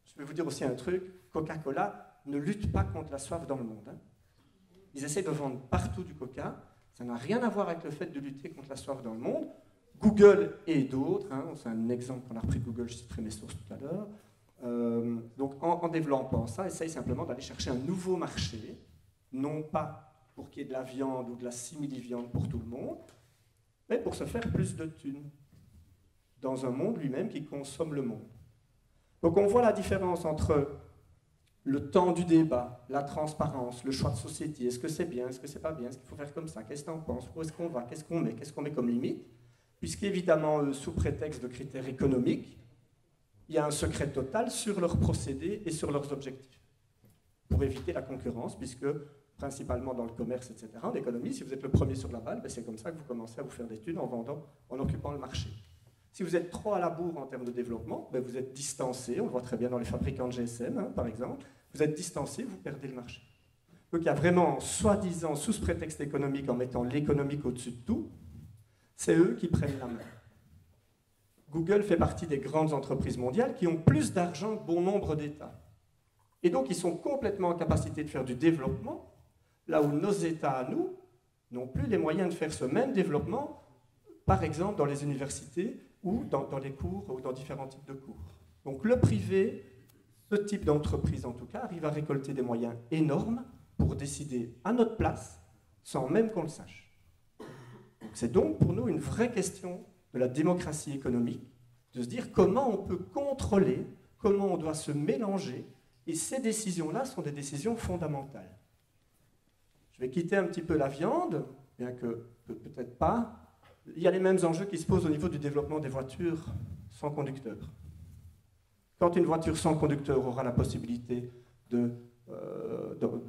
[SPEAKER 3] je vais vous dire aussi un truc, Coca-Cola ne lutte pas contre la soif dans le monde. Hein. Ils essaient de vendre partout du Coca, ça n'a rien à voir avec le fait de lutter contre la soif dans le monde. Google et d'autres, hein, c'est un exemple qu'on a repris de Google, je citerai mes sources tout à l'heure, donc en développant ça, essaye simplement d'aller chercher un nouveau marché, non pas pour qu'il y ait de la viande ou de la simili-viande pour tout le monde, mais pour se faire plus de thunes dans un monde lui-même qui consomme le monde. Donc on voit la différence entre le temps du débat, la transparence, le choix de société, est-ce que c'est bien, est-ce que c'est pas bien, est-ce qu'il faut faire comme ça, qu'est-ce que tu en penses, où est-ce qu'on va, qu'est-ce qu'on met comme limite, puisqu'évidemment, sous prétexte de critères économiques, il y a un secret total sur leurs procédés et sur leurs objectifs, pour éviter la concurrence, puisque principalement dans le commerce, etc., en économie, si vous êtes le premier sur la balle, ben c'est comme ça que vous commencez à vous faire des thunes en vendant, en occupant le marché. Si vous êtes trop à la bourre en termes de développement, ben vous êtes distancé, on le voit très bien dans les fabricants de GSM, hein, par exemple, vous êtes distancé, vous perdez le marché. Donc il y a vraiment, soi-disant, sous ce prétexte économique, en mettant l'économique au-dessus de tout, c'est eux qui prennent la main. Google fait partie des grandes entreprises mondiales qui ont plus d'argent que bon nombre d'États. Et donc ils sont complètement en capacité de faire du développement, là où nos États à nous n'ont plus les moyens de faire ce même développement, par exemple dans les universités ou dans les cours ou dans différents types de cours. Donc le privé ce type d'entreprise, en tout cas, arrive à récolter des moyens énormes pour décider à notre place, sans même qu'on le sache. C'est donc pour nous une vraie question de la démocratie économique, de se dire comment on peut contrôler, comment on doit se mélanger, et ces décisions-là sont des décisions fondamentales. Je vais quitter un petit peu la viande, bien que peut-être pas. Il y a les mêmes enjeux qui se posent au niveau du développement des voitures sans conducteur. Quand une voiture sans conducteur aura la possibilité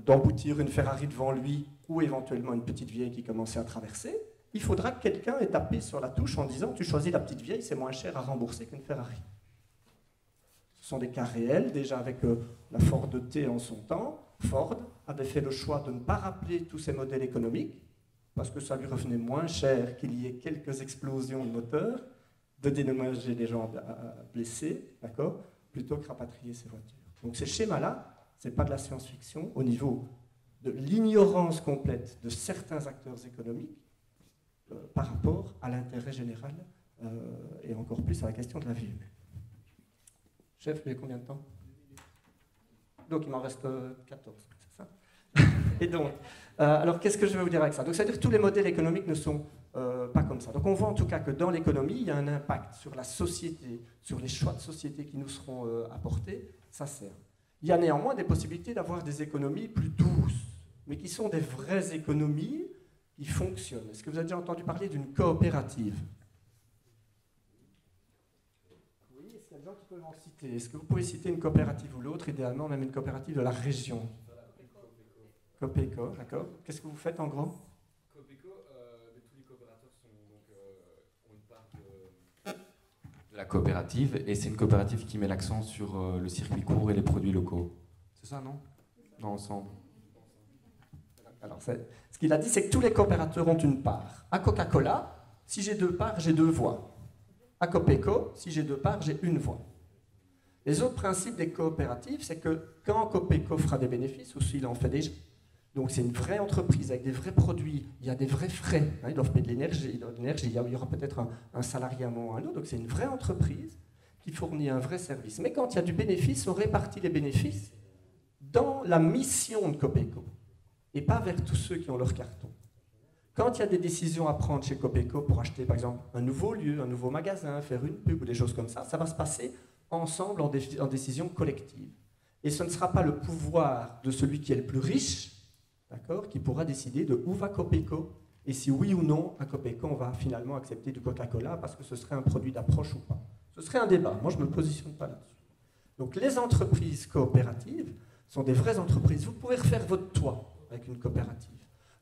[SPEAKER 3] d'emboutir une Ferrari devant lui ou éventuellement une petite vieille qui commençait à traverser, il faudra que quelqu'un ait tapé sur la touche en disant « tu choisis la petite vieille, c'est moins cher à rembourser qu'une Ferrari ». Ce sont des cas réels, déjà avec la Ford T en son temps. Ford avait fait le choix de ne pas rappeler tous ces modèles économiques parce que ça lui revenait moins cher qu'il y ait quelques explosions de moteurs, de dédommager les gens blessés, d'accord, plutôt que rapatrier ces voitures. Donc ces schémas-là, ce n'est pas de la science-fiction au niveau de l'ignorance complète de certains acteurs économiques par rapport à l'intérêt général et encore plus à la question de la vie humaine. Chef, vous avez combien de temps? Donc il m'en reste 14, c'est ça? Et donc, alors qu'est-ce que je vais vous dire avec ça? Donc ça veut dire que tous les modèles économiques ne sont pas comme ça. Donc on voit en tout cas que dans l'économie, il y a un impact sur la société, sur les choix de société qui nous seront apportés, ça sert. Il y a néanmoins des possibilités d'avoir des économies plus douces, mais qui sont des vraies économies qui fonctionnent. Est-ce que vous avez déjà entendu parler d'une coopérative? Oui, est-ce qu'il y a des gens qui peuvent en citer? Est-ce que vous pouvez citer une coopérative ou l'autre, idéalement même une coopérative de la région? Copeco, d'accord. Qu'est-ce que vous faites en gros?
[SPEAKER 4] Copeco, tous les coopérateurs ont une part de la coopérative, et c'est une coopérative qui met l'accent sur le circuit court et les produits locaux. C'est ça, non? Non, ensemble.
[SPEAKER 3] Alors, ce qu'il a dit, c'est que tous les coopérateurs ont une part. À Coca-Cola, si j'ai deux parts, j'ai deux voix. À Copeco, si j'ai deux parts, j'ai une voix. Les autres principes des coopératives, c'est que quand Copeco fera des bénéfices, ou s'il en fait déjà, donc c'est une vraie entreprise avec des vrais produits, il y a des vrais frais, hein, ils doivent payer de l'énergie, il y aura peut-être un salarié à un moment ou à un autre, donc c'est une vraie entreprise qui fournit un vrai service. Mais quand il y a du bénéfice, on répartit les bénéfices dans la mission de Copeco, et pas vers tous ceux qui ont leur carton. Quand il y a des décisions à prendre chez Copeco pour acheter par exemple un nouveau lieu, un nouveau magasin, faire une pub ou des choses comme ça, ça va se passer ensemble en décision collective. Et ce ne sera pas le pouvoir de celui qui est le plus riche, d'accord, qui pourra décider de où va Copeco et si oui ou non à Copeco on va finalement accepter du Coca-Cola parce que ce serait un produit d'approche ou pas. Ce serait un débat, moi je ne me positionne pas là-dessus. Donc les entreprises coopératives sont des vraies entreprises. Vous pouvez refaire votre toit avec une coopérative.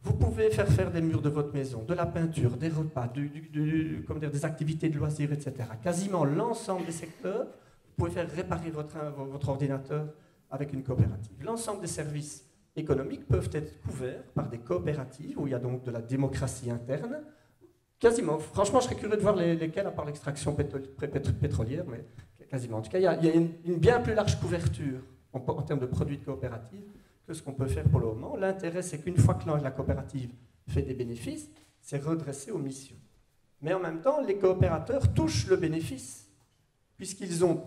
[SPEAKER 3] Vous pouvez faire des murs de votre maison, de la peinture, des repas, des activités de loisirs, etc. Quasiment l'ensemble des secteurs, vous pouvez faire réparer votre ordinateur avec une coopérative. L'ensemble des services économiques peuvent être couverts par des coopératives où il y a donc de la démocratie interne. Quasiment. Franchement, je serais curieux de voir lesquels, à part l'extraction pétrolière, mais quasiment. En tout cas, il y a une bien plus large couverture en termes de produits de coopérative que ce qu'on peut faire pour le moment. L'intérêt, c'est qu'une fois que la coopérative fait des bénéfices, c'est redresser aux missions. Mais en même temps, les coopérateurs touchent le bénéfice, puisqu'ils ont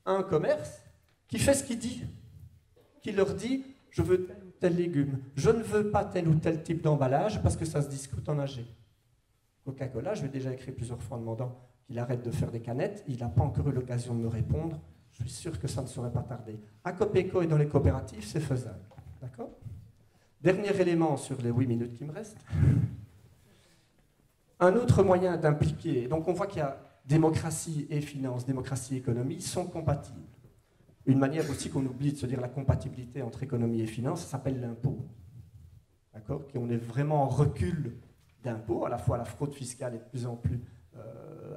[SPEAKER 3] un commerce qui fait ce qu'il dit, qui leur dit « je veux tel ou tel légume, je ne veux pas tel ou tel type d'emballage parce que ça se discute en AG ». Coca-Cola, je lui ai déjà écrit plusieurs fois en demandant qu'il arrête de faire des canettes, il n'a pas encore eu l'occasion de me répondre, je suis sûr que ça ne saurait pas tarder. À Copeco et dans les coopératives, c'est faisable. D'accord ? Dernier élément sur les 8 minutes qui me restent. Un autre moyen d'impliquer, donc on voit qu'il y a démocratie et finance, démocratie et économie sont compatibles. Une manière aussi qu'on oublie de se dire la compatibilité entre économie et finance, ça s'appelle l'impôt. D'accord ? On est vraiment en recul d'impôts, à la fois la fraude fiscale est de plus en plus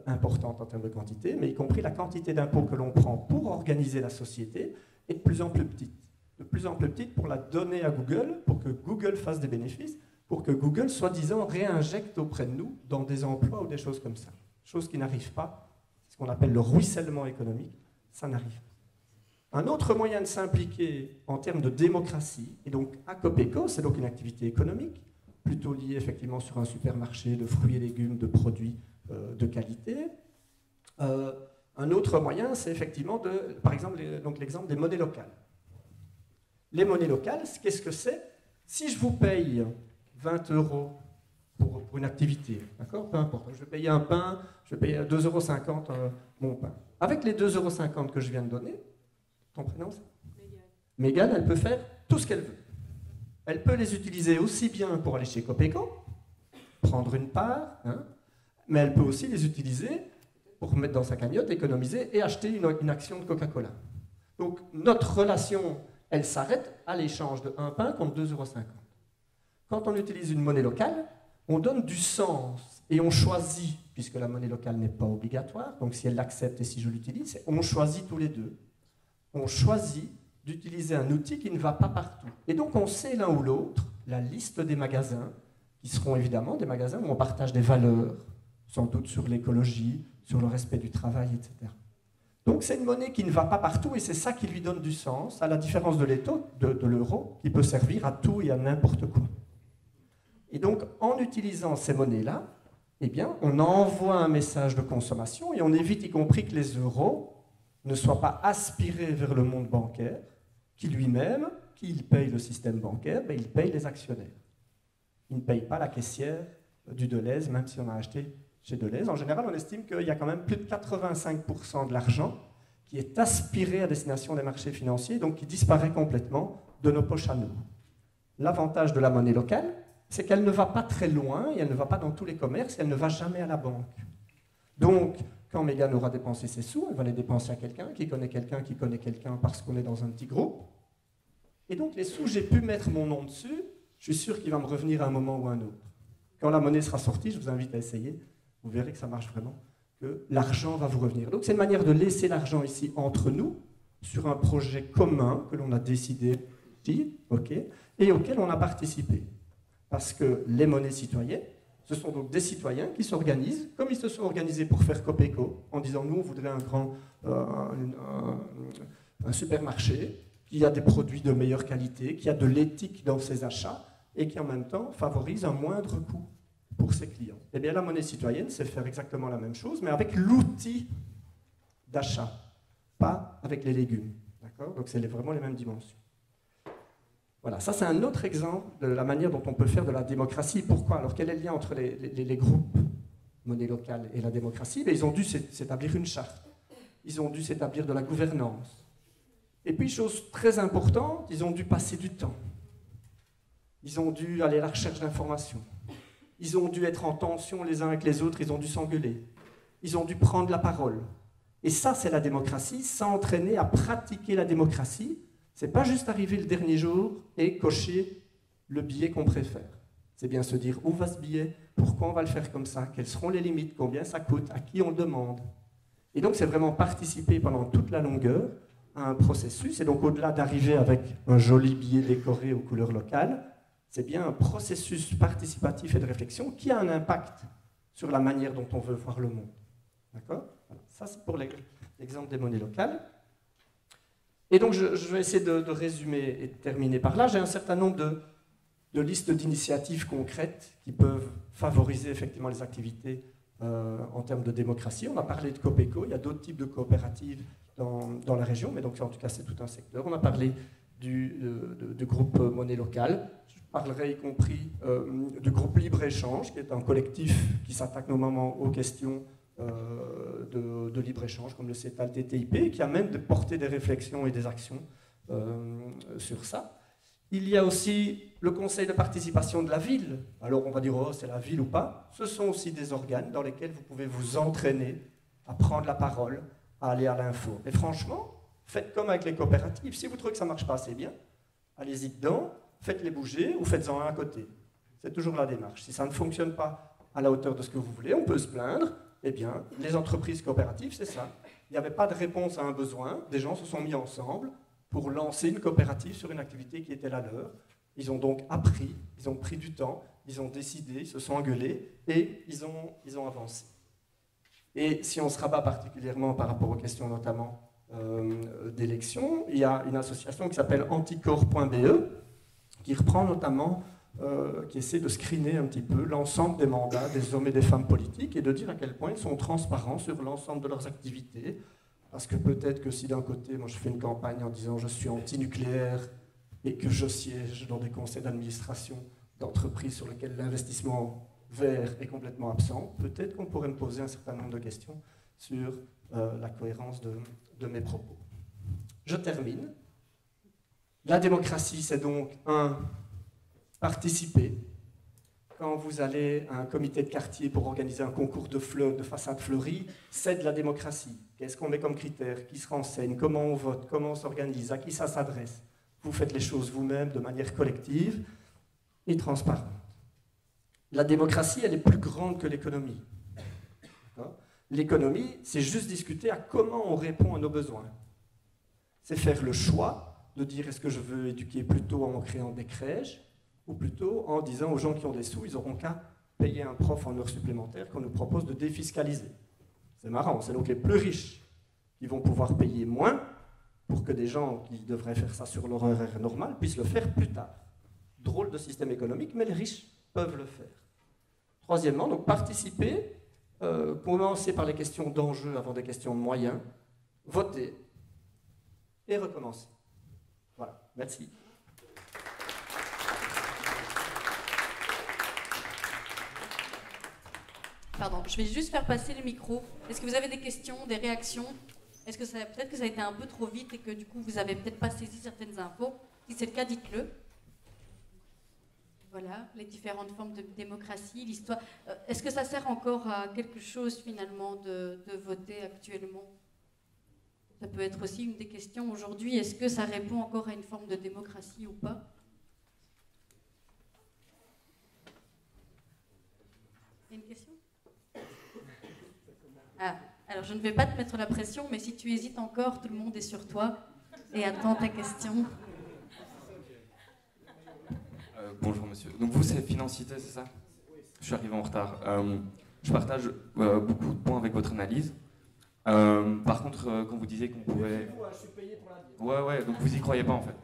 [SPEAKER 3] importante en termes de quantité, mais y compris la quantité d'impôts que l'on prend pour organiser la société est de plus en plus petite. De plus en plus petite pour la donner à Google, pour que Google fasse des bénéfices, pour que Google, soi-disant, réinjecte auprès de nous dans des emplois ou des choses comme ça. Chose qui n'arrive pas, ce qu'on appelle le ruissellement économique, ça n'arrive pas. Un autre moyen de s'impliquer en termes de démocratie, et donc à Copeco, c'est donc une activité économique, plutôt liée effectivement sur un supermarché de fruits et légumes, de produits de qualité. Un autre moyen, c'est effectivement, par exemple, l'exemple des monnaies locales. Les monnaies locales, qu'est-ce que c'est? Si je vous paye 20 € pour une activité, d'accord? Peu importe, je vais payer un pain, je vais payer 2,50 € mon pain. Avec les 2,50 € que je viens de donner, ton prénom c'est Mégane, elle peut faire tout ce qu'elle veut. Elle peut les utiliser aussi bien pour aller chez Copeco, prendre une part, hein, mais elle peut aussi les utiliser pour mettre dans sa cagnotte, économiser et acheter une action de Coca-Cola. Donc notre relation, elle s'arrête à l'échange de un pain contre 2,50 €. Quand on utilise une monnaie locale, on donne du sens et on choisit, puisque la monnaie locale n'est pas obligatoire, donc si elle l'accepte et si je l'utilise, on choisit tous les deux. On choisit d'utiliser un outil qui ne va pas partout. Et donc on sait l'un ou l'autre la liste des magasins, qui seront évidemment des magasins où on partage des valeurs, sans doute sur l'écologie, sur le respect du travail, etc. Donc c'est une monnaie qui ne va pas partout et c'est ça qui lui donne du sens, à la différence de l'euro, qui peut servir à tout et à n'importe quoi. Et donc en utilisant ces monnaies-là, eh bien, on envoie un message de consommation et on évite y compris que les euros ne soient pas aspirés vers le monde bancaire, qui lui-même, qui paye le système bancaire, ben, il paye les actionnaire. Il ne paye pas la caissière du Deleuze, même si on a acheté chez Deleuze. En général, on estime qu'il y a quand même plus de 85% de l'argent qui est aspiré à destination des marchés financiers, donc qui disparaît complètement de nos poches à nous. L'avantage de la monnaie locale, c'est qu'elle ne va pas très loin, et elle ne va pas dans tous les commerces, et elle ne va jamais à la banque. Donc, quand Mégane aura dépensé ses sous, elle va les dépenser à quelqu'un qui connaît quelqu'un parce qu'on est dans un petit groupe. Et donc, les sous, j'ai pu mettre mon nom dessus, je suis sûr qu'il va me revenir à un moment ou à un autre. Quand la monnaie sera sortie, je vous invite à essayer, vous verrez que ça marche vraiment, que l'argent va vous revenir. Donc, c'est une manière de laisser l'argent ici entre nous, sur un projet commun que l'on a décidé, okay, et auquel on a participé. Parce que les monnaies citoyennes, ce sont donc des citoyens qui s'organisent, comme ils se sont organisés pour faire Copeco, en disant nous, on voudrait un supermarché qui a des produits de meilleure qualité, qui a de l'éthique dans ses achats et qui en même temps favorise un moindre coût pour ses clients. Eh bien, la monnaie citoyenne, c'est faire exactement la même chose, mais avec l'outil d'achat, pas avec les légumes. D'accord ? Donc, c'est vraiment les mêmes dimensions. Voilà, ça c'est un autre exemple de la manière dont on peut faire de la démocratie. Pourquoi? Alors quel est le lien entre les groupes monnaie locale et la démocratie? Ils ont dû s'établir une charte, ils ont dû s'établir de la gouvernance. Et puis, chose très importante, ils ont dû passer du temps. Ils ont dû aller à la recherche d'informations. Ils ont dû être en tension les uns avec les autres, ils ont dû s'engueuler. Ils ont dû prendre la parole. Et ça, c'est la démocratie, s'entraîner à pratiquer la démocratie. C'est pas juste arriver le dernier jour et cocher le billet qu'on préfère. C'est bien se dire où va ce billet, pourquoi on va le faire comme ça, quelles seront les limites, combien ça coûte, à qui on le demande. Et donc c'est vraiment participer pendant toute la longueur à un processus. Et donc au-delà d'arriver avec un joli billet décoré aux couleurs locales, c'est bien un processus participatif et de réflexion qui a un impact sur la manière dont on veut voir le monde. D'accord ? Voilà. Ça c'est pour l'exemple des monnaies locales. Et donc, je vais essayer de résumer et de terminer par là. J'ai un certain nombre de listes d'initiatives concrètes qui peuvent favoriser effectivement les activités en termes de démocratie. On a parlé de Copeco, il y a d'autres types de coopératives dans la région, mais donc en tout cas, c'est tout un secteur. On a parlé du groupe Monnaie Locale. Je parlerai y compris du groupe Libre-Échange, qui est un collectif qui s'attaque normalement aux questions de libre-échange, comme le CETA, le TTIP, qui amène de porter des réflexions et des actions sur ça. Il y a aussi le conseil de participation de la ville. Alors on va dire, oh, c'est la ville ou pas. Ce sont aussi des organes dans lesquels vous pouvez vous entraîner à prendre la parole, à aller à l'info. Et franchement, faites comme avec les coopératives. Si vous trouvez que ça ne marche pas assez bien, allez-y dedans, faites-les bouger ou faites-en un à côté. C'est toujours la démarche. Si ça ne fonctionne pas à la hauteur de ce que vous voulez, on peut se plaindre. Eh bien, les entreprises coopératives, c'est ça. Il n'y avait pas de réponse à un besoin. Des gens se sont mis ensemble pour lancer une coopérative sur une activité qui était la leur. Ils ont donc appris, ils ont pris du temps, ils ont décidé, ils se sont engueulés et ils ont avancé. Et si on se rabat particulièrement par rapport aux questions notamment d'élection, il y a une association qui s'appelle anticorps.be qui reprend notamment qui essaie de screener un petit peu l'ensemble des mandats des hommes et des femmes politiques et de dire à quel point ils sont transparents sur l'ensemble de leurs activités. Parce que peut-être que si d'un côté, moi je fais une campagne en disant je suis anti-nucléaire et que je siège dans des conseils d'administration d'entreprises sur lesquelles l'investissement vert est complètement absent, peut-être qu'on pourrait me poser un certain nombre de questions sur la cohérence de mes propos. Je termine. La démocratie, c'est donc participer. Quand vous allez à un comité de quartier pour organiser un concours de façade fleurie, c'est de la démocratie. Qu'est-ce qu'on met comme critère? Qui se renseigne? Comment on vote? Comment on s'organise? À qui ça s'adresse? Vous faites les choses vous-même de manière collective et transparente. La démocratie, elle est plus grande que l'économie. L'économie, c'est juste discuter à comment on répond à nos besoins. C'est faire le choix de dire est-ce que je veux éduquer plutôt en créant des crèches ou plutôt en disant aux gens qui ont des sous, ils n'auront qu'à payer un prof en heures supplémentaires qu'on nous propose de défiscaliser. C'est marrant, c'est donc les plus riches qui vont pouvoir payer moins pour que des gens qui devraient faire ça sur leur horaire normal puissent le faire plus tard. Drôle de système économique, mais les riches peuvent le faire. Troisièmement, donc participer, commencer par les questions d'enjeux avant des questions de moyens, voter et recommencer. Voilà, merci.
[SPEAKER 1] Pardon, je vais juste faire passer le micro. Est-ce que vous avez des questions, des réactions? Est-ce que peut-être que ça a été un peu trop vite et que du coup vous n'avez peut-être pas saisi certaines infos? Si c'est le cas, dites-le. Voilà, les différentes formes de démocratie, l'histoire. Est-ce que ça sert encore à quelque chose finalement de voter actuellement? Ça peut être aussi une des questions aujourd'hui. Est-ce que ça répond encore à une forme de démocratie ou pas? Il y a une question? Ah, alors je ne vais pas te mettre la pression, mais si tu hésites encore, tout le monde est sur toi et attend ta question.
[SPEAKER 4] Bonjour monsieur. Donc vous, c'est Financité, c'est ça? Je suis arrivé en retard. Je partage beaucoup de points avec votre analyse. Par contre, quand vous disiez qu'on pouvait...
[SPEAKER 3] Je suis payé pour la dire.
[SPEAKER 4] Ouais, donc vous y croyez pas en fait.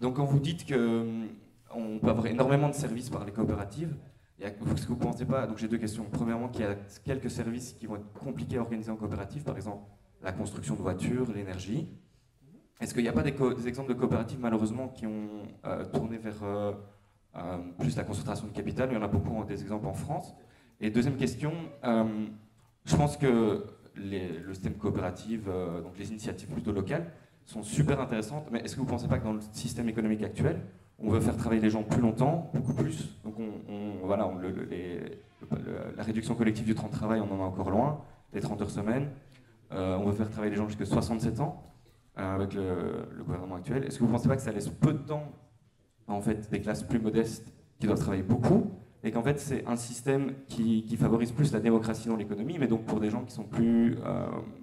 [SPEAKER 4] Donc quand vous dites qu'on peut avoir énormément de services par les coopératives, ce que vous ne pensez pas, donc j'ai deux questions. Premièrement, qu'il y a quelques services qui vont être compliqués à organiser en coopérative, par exemple la construction de voitures, l'énergie. Est-ce qu'il n'y a pas des exemples de coopératives malheureusement qui ont tourné vers plus la concentration de capital? Il y en a beaucoup des exemples en France. Et deuxième question, je pense que le système coopératif, donc les initiatives plutôt locales, sont super intéressantes, mais est-ce que vous ne pensez pas que dans le système économique actuel, on veut faire travailler les gens plus longtemps, beaucoup plus? Donc la réduction collective du temps de travail, on en est encore loin, les 30 heures semaine. On veut faire travailler les gens jusqu'à 67 ans avec le gouvernement actuel. Est-ce que vous ne pensez pas que ça laisse peu de temps en fait, des classes plus modestes qui doivent travailler beaucoup, et qu'en fait c'est un système qui favorise plus la démocratie dans l'économie, mais donc pour des gens qui sont plus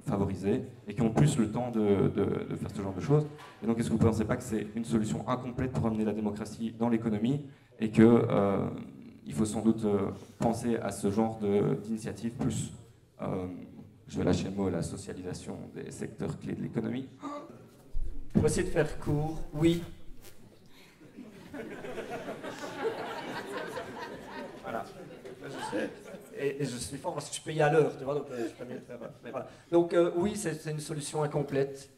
[SPEAKER 4] favorisés et qui ont plus le temps de faire ce genre de choses? Et donc est-ce que vous ne pensez pas que c'est une solution incomplète pour amener la démocratie dans l'économie, et que il faut sans doute penser à ce genre d'initiative plus, je vais lâcher le mot, la socialisation des secteurs clés de l'économie?
[SPEAKER 3] Pour essayer de faire court, oui. Voilà. Et je suis fort parce que je paye à l'heure, tu vois, donc je peux mieux le faire. Mais voilà. Donc oui, c'est une solution incomplète.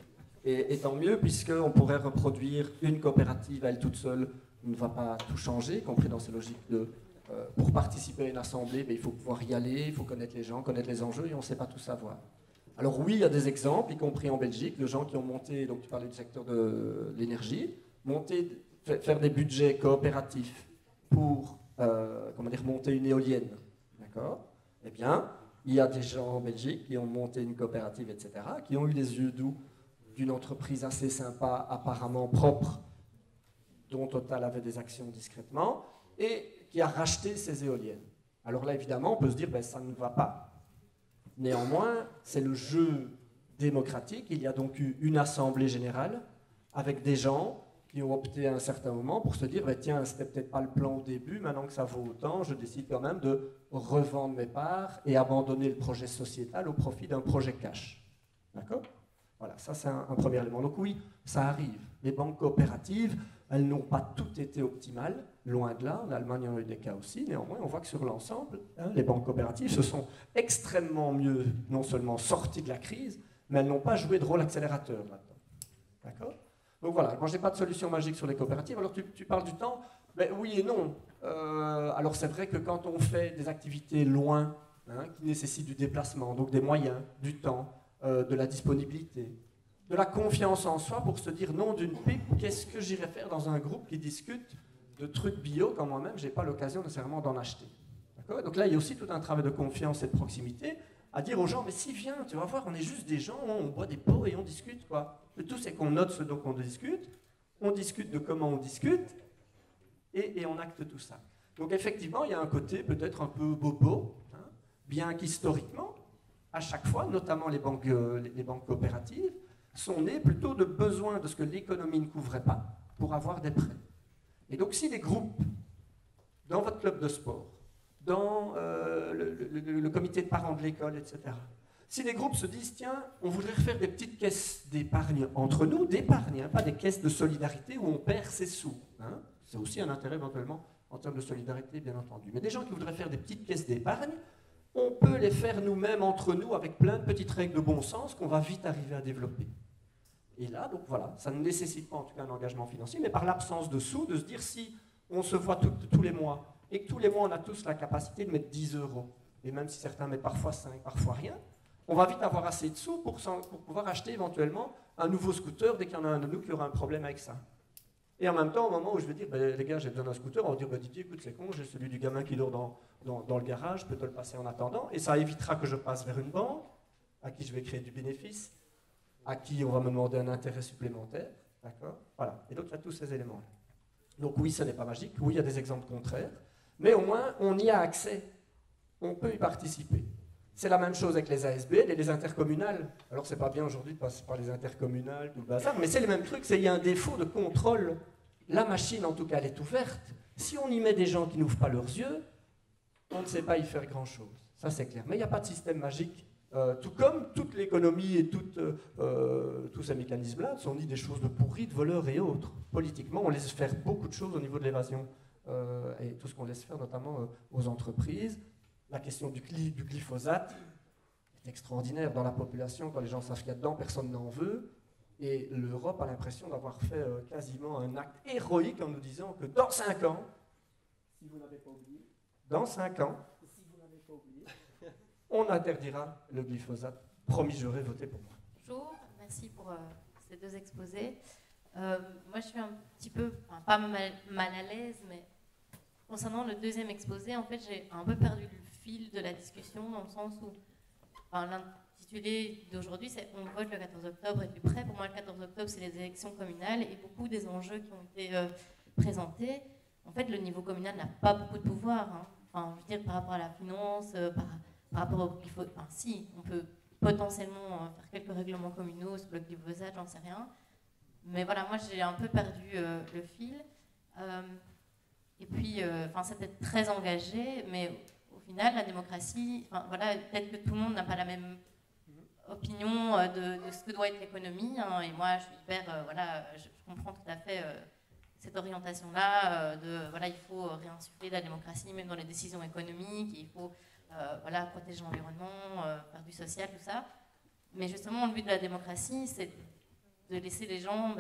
[SPEAKER 3] Et tant mieux, puisqu'on pourrait reproduire une coopérative à elle toute seule, ne va pas tout changer, y compris dans ces logiques de... pour participer à une assemblée, il faut pouvoir y aller, il faut connaître les gens, connaître les enjeux, et on ne sait pas tout savoir. Alors oui, il y a des exemples, y compris en Belgique, de gens qui ont monté, donc tu parlais du secteur de l'énergie, faire des budgets coopératifs pour monter une éolienne. D'accord? Eh bien, il y a des gens en Belgique qui ont monté une coopérative, etc., qui ont eu les yeux doux d'une entreprise assez sympa, apparemment propre, dont Total avait des actions discrètement, et qui a racheté ces éoliennes. Alors là, évidemment, on peut se dire, ça ne va pas. Néanmoins, c'est le jeu démocratique. Il y a donc eu une assemblée générale avec des gens qui ont opté à un certain moment pour se dire, tiens, c'était peut-être pas le plan au début, maintenant que ça vaut autant, je décide quand même de revendre mes parts et abandonner le projet sociétal au profit d'un projet cash. D'accord? Voilà, ça c'est un premier élément. Donc oui, ça arrive. Les banques coopératives, elles n'ont pas toutes été optimales. loin de là. En Allemagne, on a eu des cas aussi. Néanmoins, on voit que sur l'ensemble, les banques coopératives se sont extrêmement mieux, non seulement sorties de la crise, mais elles n'ont pas joué de rôle accélérateur là-dedans. D'accord? Donc voilà, moi je n'ai pas de solution magique sur les coopératives. Alors tu parles du temps, ben, oui et non. Alors c'est vrai que quand on fait des activités loin, qui nécessitent du déplacement, donc des moyens, du temps, de la disponibilité, de la confiance en soi pour se dire non d'une pipe, qu'est-ce que j'irais faire dans un groupe qui discute de trucs bio quand moi-même je n'ai pas l'occasion nécessairement d'en acheter. Donc là il y a aussi tout un travail de confiance et de proximité à dire aux gens, mais si viens, tu vas voir, on est juste des gens, on boit des pots et on discute, quoi. Le tout, c'est qu'on note ce dont on discute de comment on discute, et on acte tout ça. Donc effectivement, il y a un côté peut-être un peu bobo, bien qu'historiquement, à chaque fois, notamment les banques coopératives, sont nées plutôt de besoins de ce que l'économie ne couvrait pas pour avoir des prêts. Et donc si les groupes, dans votre club de sport, dans le comité de parents de l'école, etc. Si les groupes se disent, tiens, on voudrait refaire des petites caisses d'épargne entre nous, d'épargne, pas des caisses de solidarité où on perd ses sous. C'est aussi un intérêt éventuellement en termes de solidarité, bien entendu. Mais des gens qui voudraient faire des petites caisses d'épargne, on peut les faire nous-mêmes entre nous avec plein de petites règles de bon sens qu'on va vite arriver à développer. Et là, donc voilà, ça ne nécessite pas en tout cas un engagement financier, mais par l'absence de sous, de se dire si on se voit tous les mois, et que tous les mois, on a tous la capacité de mettre 10 €, et même si certains mettent parfois 5, parfois rien, on va vite avoir assez de sous pour pouvoir acheter éventuellement un nouveau scooter dès qu'il y en a un de nous qui aura un problème avec ça. Et en même temps, au moment où je vais dire, les gars, j'ai besoin d'un scooter, on va dire, Didier, écoute, c'est con, j'ai celui du gamin qui dort dans le garage, je peux te le passer en attendant, et ça évitera que je passe vers une banque, à qui je vais créer du bénéfice, à qui on va me demander un intérêt supplémentaire, d'accord? Voilà, et donc il y a tous ces éléments-là. Donc oui, ce n'est pas magique, oui, il y a des exemples contraires, mais au moins, on y a accès. On peut y participer. C'est la même chose avec les ASBL et les intercommunales. Alors, c'est pas bien aujourd'hui de passer par les intercommunales, tout le bazar, mais c'est le même truc, il y a un défaut de contrôle. La machine, en tout cas, elle est ouverte. Si on y met des gens qui n'ouvrent pas leurs yeux, on ne sait pas y faire grand-chose. Ça, c'est clair. Mais il n'y a pas de système magique. Tout comme toute l'économie et tous ces mécanismes-là sont ni des choses de pourris, de voleurs et autres. Politiquement, on laisse faire beaucoup de choses au niveau de l'évasion. Et tout ce qu'on laisse faire notamment aux entreprises. La question du glyphosate est extraordinaire dans la population. Quand les gens savent qu'il y a dedans, personne n'en veut. Et l'Europe a l'impression d'avoir fait quasiment un acte héroïque en nous disant que dans 5 ans, si vous n'avez pas oublié, dans 5 ans, si vous n'avez pas oublié, on interdira le glyphosate. Promis, j'aurai voté pour moi.
[SPEAKER 5] Bonjour, merci pour ces deux exposés. Moi, je suis un petit peu, pas mal à l'aise, mais concernant le deuxième exposé, en fait, j'ai un peu perdu le fil de la discussion dans le sens où l'intitulé d'aujourd'hui, c'est « On vote le 14 octobre, es-tu prêt ?» Pour moi, le 14 octobre, c'est les élections communales et beaucoup des enjeux qui ont été présentés. En fait, le niveau communal n'a pas beaucoup de pouvoir. Enfin, je veux dire, par rapport à la finance, par rapport au glyphosate, si, on peut potentiellement faire quelques règlements communaux sur le glyphosate, j'en sais rien. Mais voilà, moi, j'ai un peu perdu le fil. Et puis, c'était très engagé, mais au final, la démocratie, voilà, peut-être que tout le monde n'a pas la même opinion de ce que doit être l'économie. Et moi, je suis hyper, je comprends tout à fait cette orientation-là voilà, il faut réinsuffler la démocratie, même dans les décisions économiques, il faut protéger l'environnement, faire du social, tout ça. Mais justement, le but de la démocratie, c'est de laisser les gens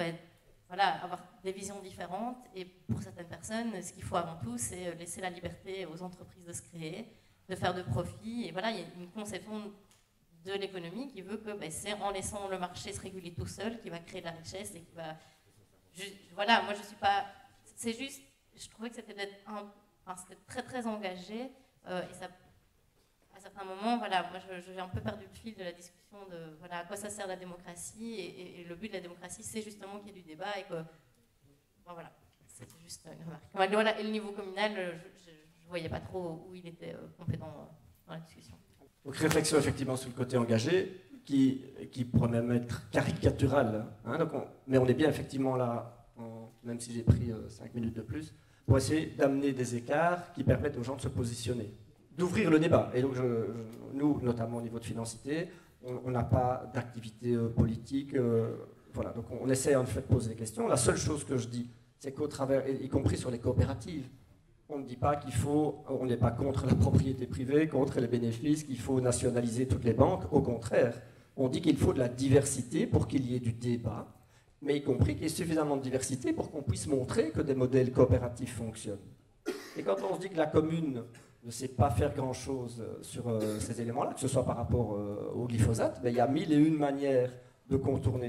[SPEAKER 5] avoir des visions différentes. Et pour certaines personnes, ce qu'il faut avant tout, c'est laisser la liberté aux entreprises de se créer, de faire de profit. Et voilà, il y a une conception de l'économie qui veut que c'est en laissant le marché se réguler tout seul qui va créer de la richesse et qui va... moi je suis pas... C'est juste, je trouvais que c'était peut-être c'était très très engagé et ça... À certains moments, moi j'ai un peu perdu le fil de la discussion de à quoi ça sert la démocratie et le but de la démocratie c'est justement qu'il y ait du débat et que c'était juste une remarque. Et le niveau communal, je ne voyais pas trop où il était complet dans la discussion.
[SPEAKER 3] Donc réflexion effectivement sur le côté engagé qui pourrait même être caricatural, mais on est bien effectivement là, même si j'ai pris 5 minutes de plus, pour essayer d'amener des écarts qui permettent aux gens de se positionner, d'ouvrir le débat. Et donc, nous, notamment au niveau de Financité, on n'a pas d'activité politique. Donc, on essaie en fait de poser des questions. La seule chose que je dis, c'est qu'au travers, y compris sur les coopératives, on ne dit pas on n'est pas contre la propriété privée, contre les bénéfices, qu'il faut nationaliser toutes les banques. Au contraire, on dit qu'il faut de la diversité pour qu'il y ait du débat, mais y compris qu'il y ait suffisamment de diversité pour qu'on puisse montrer que des modèles coopératifs fonctionnent. Et quand on se dit que la commune ne sait pas faire grand-chose sur ces éléments-là, que ce soit par rapport au glyphosate, il y a 1001 manières de contourner,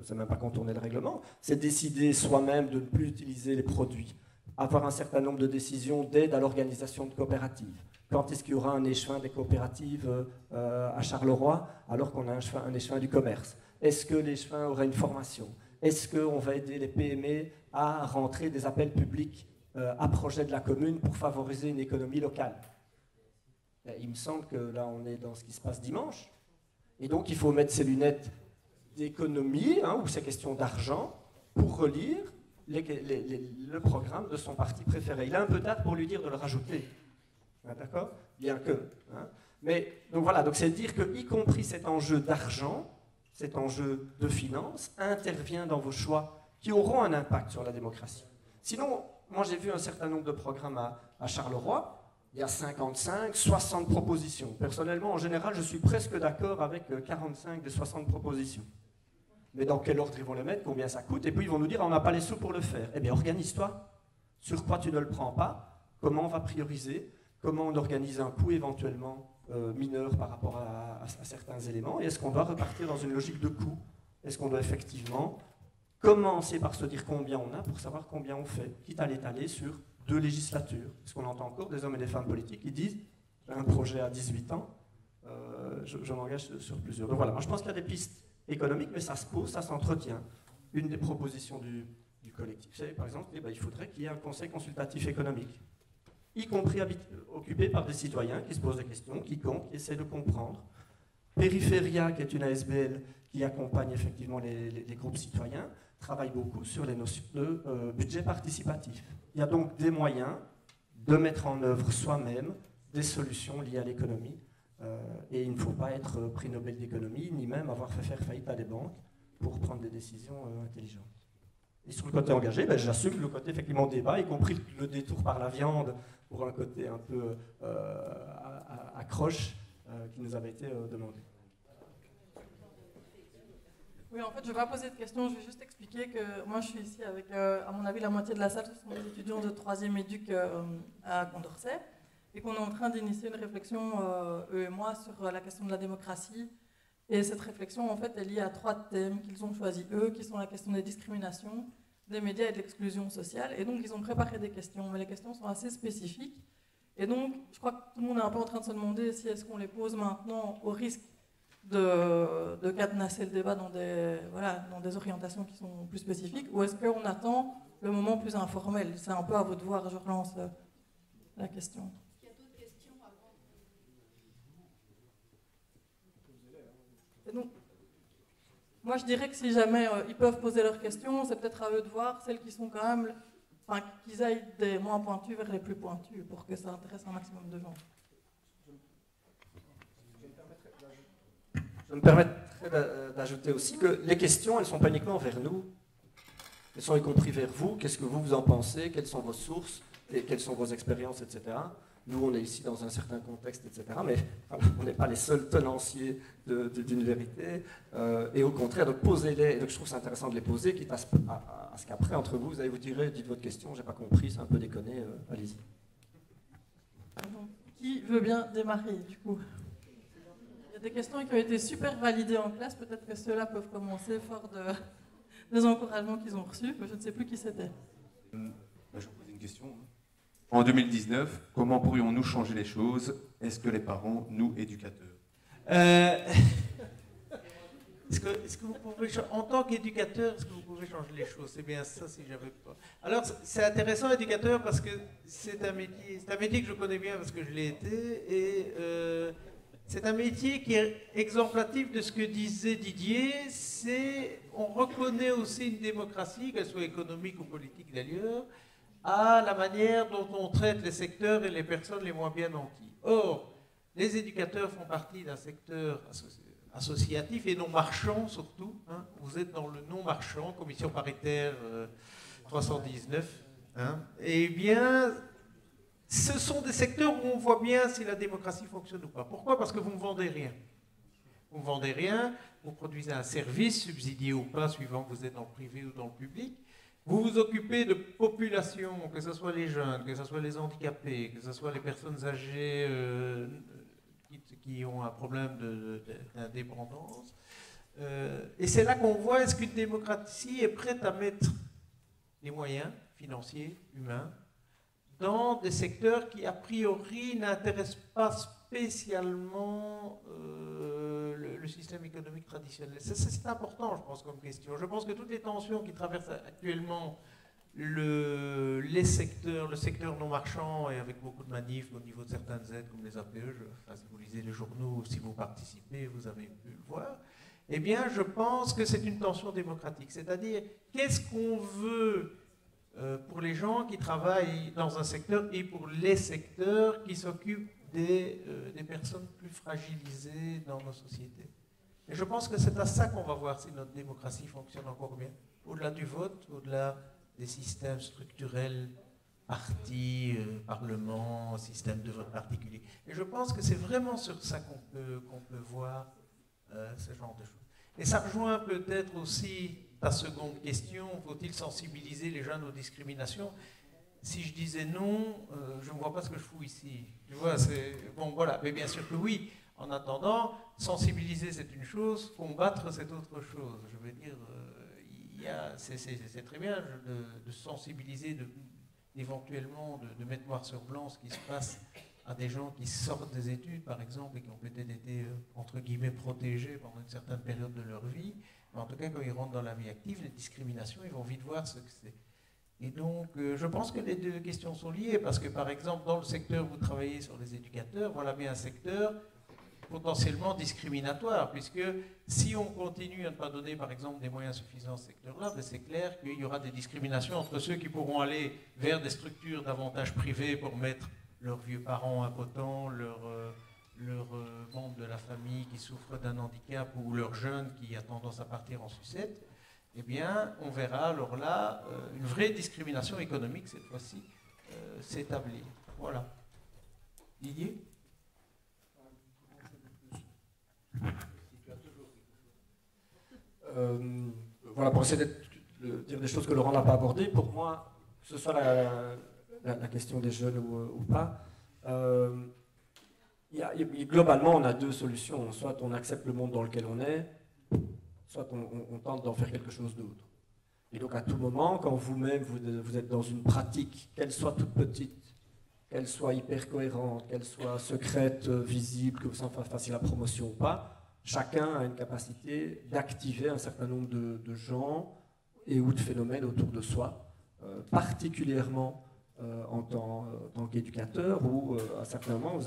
[SPEAKER 3] c'est même pas contourner le règlement, c'est décider soi-même de ne plus utiliser les produits, avoir un certain nombre de décisions d'aide à l'organisation de coopératives. Quand est-ce qu'il y aura un échevin des coopératives à Charleroi alors qu'on a un échevin du commerce? Est-ce que l'échevin aura une formation? Est-ce qu'on va aider les PME à rentrer des appels publics à projet de la commune pour favoriser une économie locale? Il me semble que là on est dans ce qui se passe dimanche. Et donc il faut mettre ses lunettes d'économie, où c'est question d'argent, pour relire le programme de son parti préféré. Il a un peu tard pour lui dire de le rajouter. D'accord? Bien que. Mais donc voilà, donc c'est dire que, y compris cet enjeu d'argent, cet enjeu de finance, intervient dans vos choix qui auront un impact sur la démocratie. Sinon, moi j'ai vu un certain nombre de programmes à Charleroi, il y a 55, 60 propositions. Personnellement, en général, je suis presque d'accord avec 45 des 60 propositions. Mais dans quel ordre ils vont les mettre, combien ça coûte, et puis ils vont nous dire on n'a pas les sous pour le faire. Eh bien, organise-toi. Sur quoi tu ne le prends pas? Comment on va prioriser? Comment on organise un coût éventuellement mineur par rapport à certains éléments? Et est-ce qu'on doit repartir dans une logique de coût? Est-ce qu'on doit effectivement commencer par se dire combien on a pour savoir combien on fait, quitte à l'étaler sur 2 législatures? Parce qu'on entend encore des hommes et des femmes politiques qui disent j'ai un projet à 18 ans, je m'engage sur plusieurs. Donc voilà, moi je pense qu'il y a des pistes économiques, mais ça se pose, ça s'entretient. Une des propositions du collectif, c'est par exemple, il faudrait qu'il y ait un conseil consultatif économique, y compris occupé par des citoyens qui se posent des questions, qui comptent, qui essaient de comprendre. Périphéria, qui est une ASBL qui accompagne effectivement les groupes citoyens, travaille beaucoup sur les notions de budget participatif. Il y a donc des moyens de mettre en œuvre soi-même des solutions liées à l'économie. Et il ne faut pas être prix Nobel d'économie, ni même avoir fait faire faillite à des banques pour prendre des décisions intelligentes. Et sur le côté engagé, j'assume le côté effectivement débat, y compris le détour par la viande pour un côté un peu accroche qui nous avait été demandé.
[SPEAKER 6] Oui, en fait, je ne vais pas poser de questions, je vais juste expliquer que moi, je suis ici avec, à mon avis, la moitié de la salle, ce sont des étudiants de 3e éduc à Condorcet, et qu'on est en train d'initier une réflexion, eux et moi, sur la question de la démocratie. Et cette réflexion, en fait, est liée à 3 thèmes qu'ils ont choisis, eux, qui sont la question des discriminations, des médias et de l'exclusion sociale. Et donc, ils ont préparé des questions, mais les questions sont assez spécifiques. Et donc, je crois que tout le monde est un peu en train de se demander si est-ce qu'on les pose maintenant au risque de cadenasser le débat dans des orientations qui sont plus spécifiques, ou est-ce qu'on attend le moment plus informel? C'est un peu à vous de voir, je relance la question.
[SPEAKER 7] Est-ce qu'il y a d'autres questions avant?
[SPEAKER 6] Et donc, moi je dirais que si jamais ils peuvent poser leurs questions, c'est peut-être à eux de voir celles qui sont quand même, qu'ils aillent des moins pointus vers les plus pointus pour que ça intéresse un maximum de gens.
[SPEAKER 3] Je me permettrai d'ajouter aussi que les questions, elles ne sont pas uniquement vers nous, elles sont y compris vers vous. Qu'est-ce que vous en pensez? Quelles sont vos sources? Et quelles sont vos expériences, etc. Nous, on est ici dans un certain contexte, etc. Mais on n'est pas les seuls tenanciers d'une vérité. Et au contraire, donc posez-les. Donc je trouve ça intéressant de les poser, quitte à ce qu'après, entre vous, vous allez vous dire, dites votre question, j'ai pas compris, c'est un peu déconné, allez-y.
[SPEAKER 6] Qui veut bien démarrer, du coup? Il y a des questions qui ont été super validées en classe, peut-être que ceux-là peuvent commencer fort des encouragements qu'ils ont reçus, mais je ne sais plus qui c'était.
[SPEAKER 8] Je vais poser une question. En 2019, comment pourrions-nous changer les choses? Est-ce que les parents, nous, éducateurs?
[SPEAKER 2] Est-ce que vous pouvez, en tant qu'éducateur, est-ce que vous pouvez changer les choses? C'est bien ça, si j'avais pas. Alors, c'est intéressant, éducateur, parce que c'est un métier que je connais bien parce que je l'ai été, et c'est un métier qui est exemplatif de ce que disait Didier. On reconnaît aussi une démocratie, qu'elle soit économique ou politique d'ailleurs, à la manière dont on traite les secteurs et les personnes les moins bien nantis. Or, les éducateurs font partie d'un secteur associatif et non marchand surtout. Hein. Vous êtes dans le non marchand, commission paritaire 319. Hein. Eh bien, ce sont des secteurs où on voit bien si la démocratie fonctionne ou pas. Pourquoi? Parce que vous ne vendez rien. Vous ne vendez rien, vous produisez un service, subsidié ou pas, suivant que vous êtes dans le privé ou dans le public. Vous vous occupez de populations, que ce soit les jeunes, que ce soit les handicapés, que ce soit les personnes âgées qui ont un problème d'indépendance. Et c'est là qu'on voit, est-ce qu'une démocratie est prête à mettre les moyens financiers, humains, dans des secteurs qui, a priori, n'intéressent pas spécialement le système économique traditionnel. C'est important, je pense, comme question. Je pense que toutes les tensions qui traversent actuellement le secteur non marchand, et avec beaucoup de manifs au niveau de certaines aides, comme les APE, si vous lisez les journaux, si vous participez, vous avez pu le voir, eh bien, je pense que c'est une tension démocratique. C'est-à-dire, qu'est-ce qu'on veut pour les gens qui travaillent dans un secteur et pour les secteurs qui s'occupent des personnes plus fragilisées dans nos sociétés. Et je pense que c'est à ça qu'on va voir si notre démocratie fonctionne encore bien. Au-delà du vote, au-delà des systèmes structurels, partis, parlement, système de vote particulier. Et je pense que c'est vraiment sur ça qu'on peut voir ce genre de choses. Et ça rejoint peut-être aussi ta seconde question, faut-il sensibiliser les jeunes aux discriminations? Si je disais non, je ne vois pas ce que je fous ici. Tu vois, bon, voilà. Mais bien sûr que oui. En attendant, sensibiliser c'est une chose, combattre c'est autre chose. Je veux dire, c'est très bien de sensibiliser, éventuellement de mettre noir sur blanc ce qui se passe à des gens qui sortent des études, par exemple, et qui ont peut-être été, entre guillemets, protégés pendant une certaine période de leur vie. Mais en tout cas, quand ils rentrent dans la vie active, les discriminations, ils vont vite voir ce que c'est. Et donc, je pense que les deux questions sont liées, parce que, par exemple, dans le secteur où vous travaillez sur les éducateurs, voilà bien un secteur potentiellement discriminatoire, puisque si on continue à ne pas donner, par exemple, des moyens suffisants à ce secteur-là, ben c'est clair qu'il y aura des discriminations entre ceux qui pourront aller vers des structures davantage privées pour mettre leurs vieux parents impotents, leurs membres de la famille qui souffrent d'un handicap ou leurs jeunes qui a tendance à partir en sucette. Eh bien, on verra alors là une vraie discrimination économique, cette fois-ci, s'établir. Voilà. Didier ?
[SPEAKER 3] Voilà, pour essayer de dire des choses que Laurent n'a pas abordées, pour moi, que ce soit la question des jeunes ou pas, globalement, on a deux solutions. Soit on accepte le monde dans lequel on est, soit on tente d'en faire quelque chose d'autre. Et donc à tout moment, quand vous-même vous êtes dans une pratique, qu'elle soit toute petite, qu'elle soit hyper cohérente, qu'elle soit secrète, visible, que vous en fassiez la promotion ou pas, chacun a une capacité d'activer un certain nombre de gens et ou de phénomènes autour de soi, particulièrement en tant qu'éducateur, où à certains moments,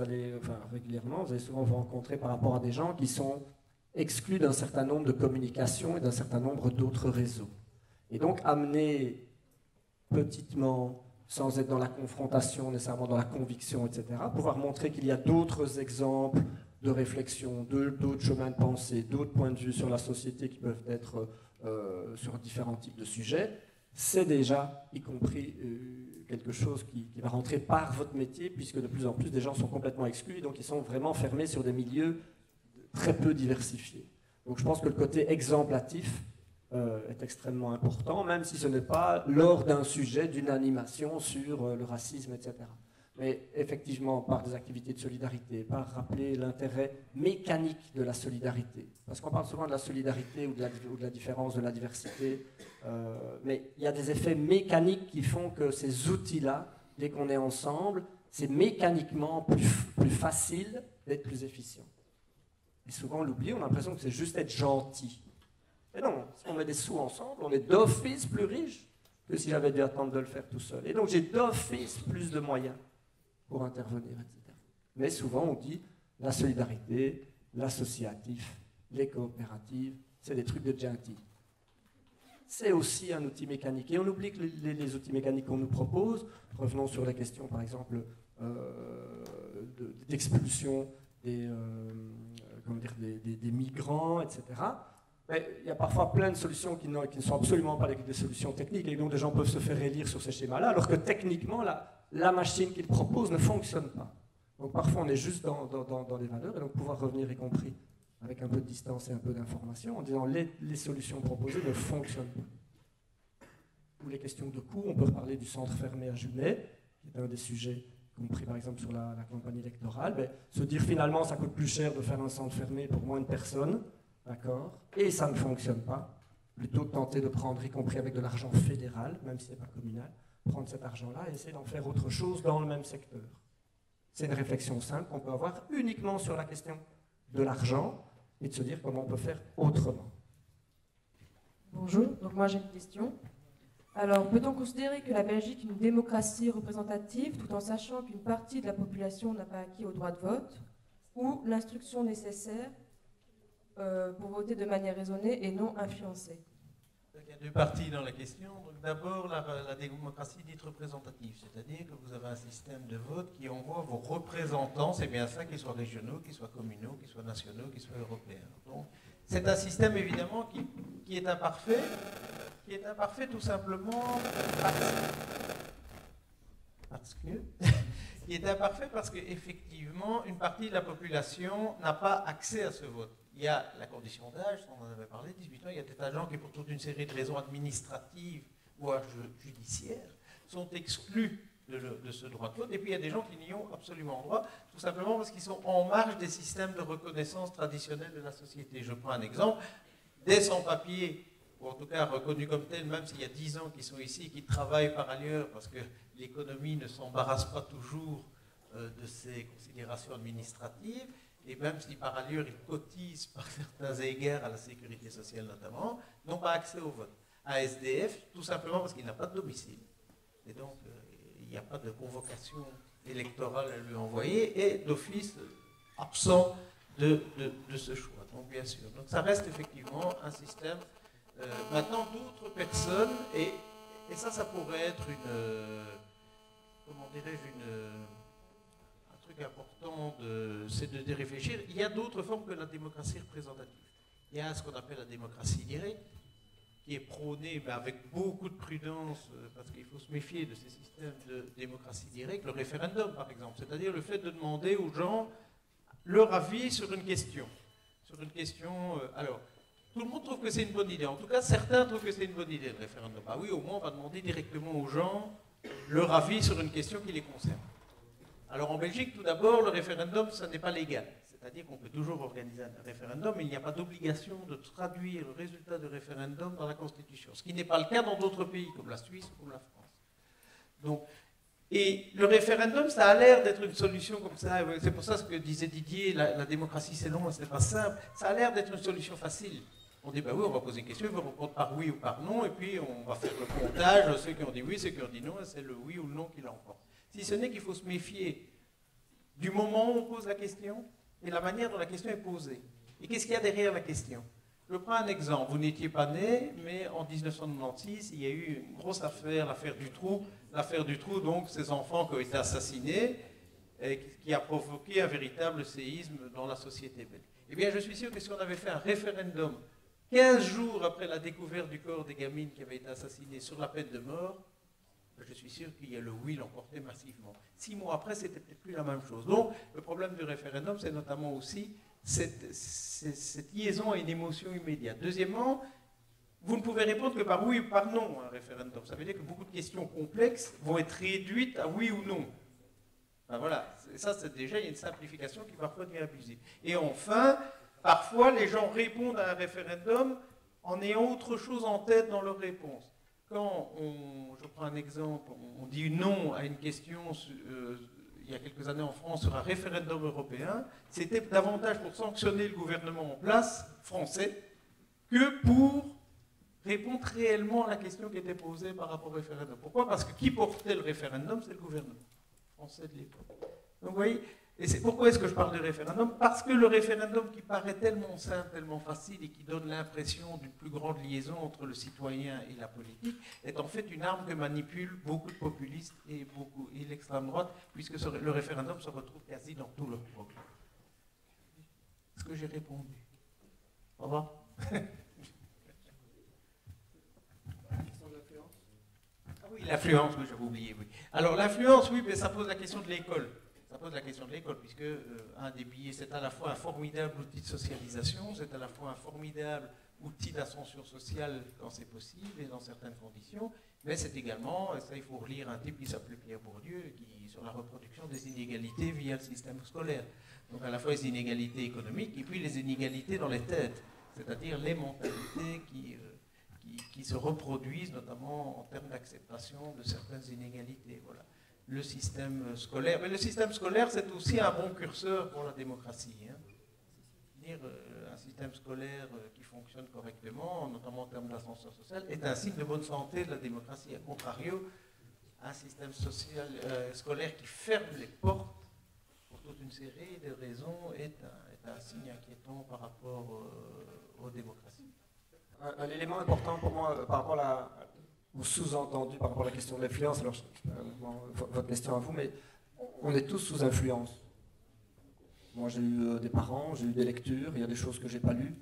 [SPEAKER 3] régulièrement, vous allez souvent vous rencontrer par rapport à des gens qui sont exclus d'un certain nombre de communications et d'un certain nombre d'autres réseaux. Et donc amener petitement, sans être dans la confrontation, nécessairement dans la conviction, etc., pouvoir montrer qu'il y a d'autres exemples de réflexion, d'autres chemins de pensée, d'autres points de vue sur la société qui peuvent être sur différents types de sujets, c'est déjà, y compris quelque chose qui va rentrer par votre métier, puisque de plus en plus des gens sont complètement exclus, et donc ils sont vraiment fermés sur des milieux très peu diversifiés. Donc je pense que le côté exemplatif est extrêmement important, même si ce n'est pas lors d'un sujet, d'une animation sur le racisme, etc. Mais effectivement, par des activités de solidarité, par rappeler l'intérêt mécanique de la solidarité. Parce qu'on parle souvent de la solidarité ou de la différence, de la diversité, mais il y a des effets mécaniques qui font que ces outils-là, dès qu'on est ensemble, c'est mécaniquement plus facile d'être plus efficient. Et souvent on l'oublie, on a l'impression que c'est juste être gentil. Mais non, si on met des sous ensemble, on est d'office plus riche que si j'avais dû attendre de le faire tout seul. Et donc j'ai d'office plus de moyens pour intervenir, etc. Mais souvent on dit la solidarité, l'associatif, les coopératives, c'est des trucs de gentil. C'est aussi un outil mécanique. Et on oublie que les outils mécaniques qu'on nous propose, revenons sur la question par exemple d'expulsion des migrants, etc., Mais il y a parfois plein de solutions qui ne sont absolument pas des solutions techniques, et donc des gens peuvent se faire élire sur ces schémas-là, alors que techniquement, la machine qu'ils proposent ne fonctionne pas. Donc parfois, on est juste dans les valeurs, et donc pouvoir revenir, y compris avec un peu de distance et un peu d'information, en disant les solutions proposées ne fonctionnent pas. Ou les questions de coût, on peut reparler du centre fermé à Jumet, qui est un des sujets compris par exemple sur la campagne électorale, ben, se dire finalement ça coûte plus cher de faire un centre fermé pour moins de personnes, d'accord, et ça ne fonctionne pas, plutôt que tenter de prendre, y compris avec de l'argent fédéral, même si ce n'est pas communal, prendre cet argent-là et essayer d'en faire autre chose dans le même secteur. C'est une réflexion simple qu'on peut avoir uniquement sur la question de l'argent et de se dire comment on peut faire autrement.
[SPEAKER 7] Bonjour, donc moi j'ai une question. Alors, peut-on considérer que la Belgique est une démocratie représentative tout en sachant qu'une partie de la population n'a pas acquis au droit de vote ou l'instruction nécessaire pour voter de manière raisonnée et non influencée?
[SPEAKER 2] Il y a deux parties dans la question. D'abord, la démocratie dite représentative, c'est-à-dire que vous avez un système de vote qui envoie vos représentants, c'est bien ça, qu'ils soient régionaux, qu'ils soient communaux, qu'ils soient nationaux, qu'ils soient européens. Donc, c'est un système évidemment qui est imparfait. Qui est imparfait tout simplement qui est imparfait parce qu'effectivement, une partie de la population n'a pas accès à ce vote. Il y a la condition d'âge, on en avait parlé, 18 ans, il y a des tas de gens qui, pour toute une série de raisons administratives ou judiciaires, sont exclus de ce droit de vote. Et puis il y a des gens qui n'y ont absolument droit, tout simplement parce qu'ils sont en marge des systèmes de reconnaissance traditionnels de la société. Je prends un exemple, des sans-papiers, ou en tout cas reconnus comme tels, même s'il y a 10 ans qu'ils sont ici, qui travaillent par ailleurs, parce que l'économie ne s'embarrasse pas toujours de ces considérations administratives, et même si par ailleurs ils cotisent par certains égards à la sécurité sociale notamment, n'ont pas accès au vote. Un SDF, tout simplement parce qu'il n'a pas de domicile. Et donc, il n'y a pas de convocation électorale à lui envoyer, et d'office absent de ce choix. Donc, bien sûr. Donc, ça reste effectivement un système. Maintenant, d'autres personnes, et ça pourrait être comment dirais-je, un truc important, c'est de réfléchir. Il y a d'autres formes que la démocratie représentative. Il y a ce qu'on appelle la démocratie directe, qui est prônée avec beaucoup de prudence, parce qu'il faut se méfier de ces systèmes de démocratie directe, le référendum par exemple, c'est-à-dire le fait de demander aux gens leur avis sur une question. Alors, tout le monde trouve que c'est une bonne idée. En tout cas, certains trouvent que c'est une bonne idée, le référendum. Ah oui, au moins, on va demander directement aux gens leur avis sur une question qui les concerne. Alors, en Belgique, tout d'abord, le référendum, ça n'est pas légal. C'est-à-dire qu'on peut toujours organiser un référendum, mais il n'y a pas d'obligation de traduire le résultat du référendum dans la Constitution. Ce qui n'est pas le cas dans d'autres pays, comme la Suisse ou comme la France. Donc, et le référendum, ça a l'air d'être une solution comme ça. C'est pour ça ce que disait Didier, la démocratie c'est long, c'est pas simple. Ça a l'air d'être une solution facile. On dit, bah oui, on va poser une question, il faut répondre par oui ou par non, et puis on va faire le comptage, ceux qui ont dit oui, ceux qui ont dit non, et c'est le oui ou le non qui l'emporte. Si ce n'est qu'il faut se méfier du moment où on pose la question et la manière dont la question est posée. Et qu'est-ce qu'il y a derrière la question? Je prends un exemple. Vous n'étiez pas né, mais en 1996, il y a eu une grosse affaire, l'affaire Dutroux. L'affaire Dutroux, donc, ces enfants qui ont été assassinés, et qui a provoqué un véritable séisme dans la société belge. Eh bien, je suis sûr que si on avait fait un référendum 15 jours après la découverte du corps des gamines qui avaient été assassinées sur la peine de mort, je suis sûr qu'il y a le oui l'emportait massivement. 6 mois après, c'était peut-être plus la même chose. Donc, le problème du référendum, c'est notamment aussi cette liaison à une émotion immédiate. Deuxièmement, vous ne pouvez répondre que par oui ou par non à un référendum. Ça veut dire que beaucoup de questions complexes vont être réduites à oui ou non. Enfin, voilà, ça c'est déjà une simplification qui parfois devient abusive. Et enfin, parfois les gens répondent à un référendum en ayant autre chose en tête dans leur réponse. Quand je prends un exemple, on dit non à une question, il y a quelques années en France, sur un référendum européen, c'était davantage pour sanctionner le gouvernement en place, français, que pour répondre réellement à la question qui était posée par rapport au référendum. Pourquoi? Parce que qui portait le référendum, c'est le gouvernement français de l'époque. Donc vous voyez, et c'est pourquoi est-ce que je parle de référendum? Parce que le référendum qui paraît tellement simple, tellement facile et qui donne l'impression d'une plus grande liaison entre le citoyen et la politique est en fait une arme que manipulent beaucoup de populistes et l'extrême droite, puisque le référendum se retrouve quasi dans tous leurs programmes. Est-ce que j'ai répondu? Au revoir. Oui, l'influence, oui, j'avais oublié, oui. Alors l'influence, oui, mais ça pose la question de l'école. Ça pose la question de l'école, puisque un des billets, c'est à la fois un formidable outil de socialisation, c'est à la fois un formidable outil d'ascension sociale quand c'est possible et dans certaines conditions, mais c'est également, ça il faut relire un type qui s'appelait Pierre Bourdieu, qui sur la reproduction des inégalités via le système scolaire. Donc à la fois les inégalités économiques et puis les inégalités dans les têtes, c'est-à-dire les mentalités qui se reproduisent, notamment en termes d'acceptation de certaines inégalités. Voilà. Le système scolaire. Mais le système scolaire, c'est aussi un bon curseur pour la démocratie. Hein. Dire, un système scolaire qui fonctionne correctement, notamment en termes d'ascenseur social, est un signe de bonne santé de la démocratie. A contrario, un système social, scolaire qui ferme les portes pour toute une série de raisons est un signe inquiétant par rapport aux démocraties.
[SPEAKER 3] Un élément important pour moi par rapport au sous-entendu, par rapport à la question de l'influence, alors votre question à vous, mais on est tous sous influence. Moi j'ai eu des parents, j'ai eu des lectures, il y a des choses que j'ai pas lues,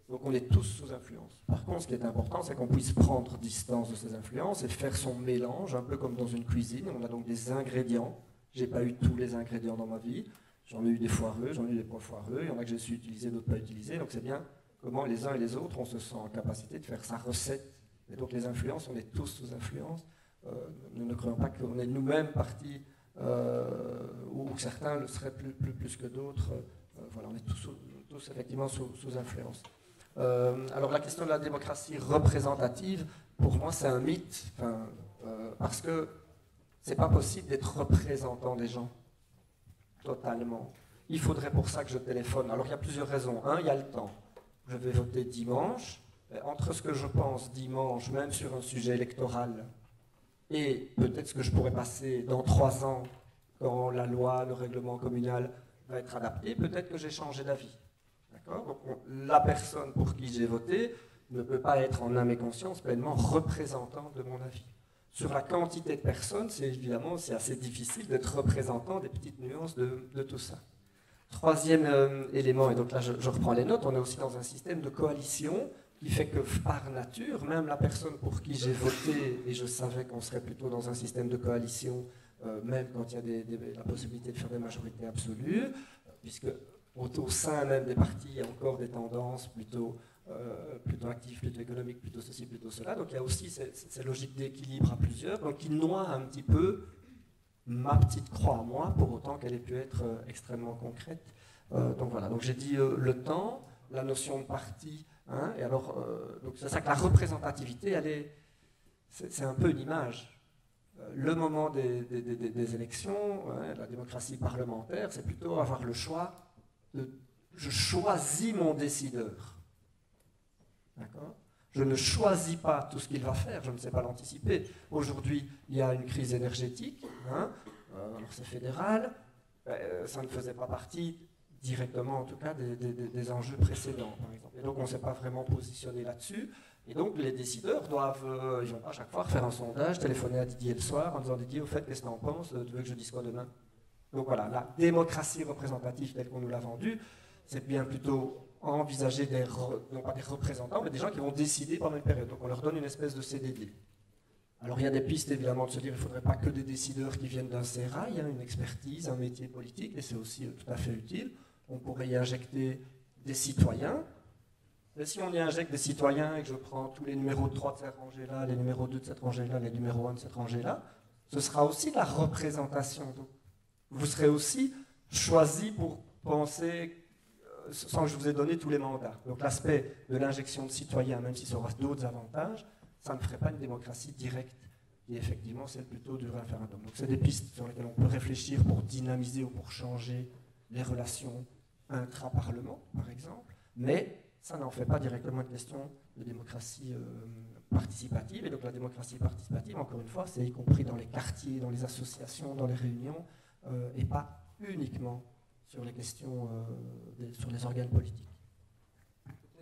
[SPEAKER 3] donc on est tous sous influence. Par contre, ce qui est important, c'est qu'on puisse prendre distance de ces influences et faire son mélange, un peu comme dans une cuisine. On a donc des ingrédients. J'ai pas eu tous les ingrédients dans ma vie. J'en ai eu des foireux, j'en ai eu des pas foireux. Il y en a que j'ai su utiliser, d'autres pas utiliser. Donc c'est bien comment les uns et les autres, on se sent en capacité de faire sa recette. Et donc les influences, on est tous sous influence. Nous ne croyons pas qu'on est nous-mêmes partis, ou certains le seraient plus que d'autres. Voilà, on est tous effectivement sous influence. Alors la question de la démocratie représentative, pour moi c'est un mythe, parce que c'est pas possible d'être représentant des gens totalement. Il faudrait pour ça que je téléphone. Alors il y a plusieurs raisons. Un, il y a le temps. Je vais voter dimanche. Entre ce que je pense dimanche, même sur un sujet électoral, et peut-être ce que je pourrais passer dans 3 ans, quand la loi, le règlement communal va être adapté, peut-être que j'ai changé d'avis. D'accord ? Donc la personne pour qui j'ai voté ne peut pas être en âme et conscience pleinement représentant de mon avis. Sur la quantité de personnes, c'est assez difficile d'être représentant des petites nuances de tout ça. Troisième élément, et donc là je reprends les notes, on est aussi dans un système de coalition qui fait que par nature, même la personne pour qui j'ai voté, et je savais qu'on serait plutôt dans un système de coalition, même quand il y a la possibilité de faire des majorités absolues, puisque au sein même des partis, il y a encore des tendances plutôt actives, plutôt économiques, plutôt ceci, plutôt cela. Donc il y a aussi ces logiques d'équilibre à plusieurs, donc qui noient un petit peu ma petite croix à moi, pour autant qu'elle ait pu être extrêmement concrète. Donc voilà, donc j'ai dit le temps, la notion de parti, hein, et alors donc c'est ça que la représentativité, c'est un peu une image. Le moment des élections, la démocratie parlementaire, c'est plutôt avoir le choix je choisis mon décideur. D'accord ? Je ne choisis pas tout ce qu'il va faire, je ne sais pas l'anticiper. Aujourd'hui, il y a une crise énergétique, hein, alors c'est fédéral, ça ne faisait pas partie directement, en tout cas, des enjeux précédents, par exemple. Et donc, on ne s'est pas vraiment positionné là-dessus. Et donc, les décideurs doivent, ils vont à chaque fois faire un sondage, téléphoner à Didier le soir en disant « Didier, au fait, qu'est-ce que tu en penses ? Tu veux que je dise quoi demain ?» Donc voilà, la démocratie représentative telle qu'on nous l'a vendue, c'est bien plutôt envisager non pas des représentants, mais des gens qui vont décider pendant une période. Donc on leur donne une espèce de CDD. Alors il y a des pistes évidemment de se dire qu'il ne faudrait pas que des décideurs qui viennent d'un sérail, une expertise, un métier politique, et c'est aussi tout à fait utile. On pourrait y injecter des citoyens. Mais si on y injecte des citoyens et que je prends tous les numéros de 3 de cette rangée-là, les numéros 2 de cette rangée-là, les numéros 1 de cette rangée-là, ce sera aussi de la représentation. Donc, vous serez aussi choisi pour penser sans que je vous ai donné tous les mandats. Donc l'aspect de l'injection de citoyens, même si ça aura d'autres avantages, ça ne ferait pas une démocratie directe, qui effectivement c'est plutôt du référendum. Donc c'est des pistes sur lesquelles on peut réfléchir pour dynamiser ou pour changer les relations intra-parlement, par exemple, mais ça n'en fait pas directement une question de démocratie participative. Et donc la démocratie participative, encore une fois, c'est y compris dans les quartiers, dans les associations, dans les réunions, et pas uniquement sur les questions, sur les organes politiques.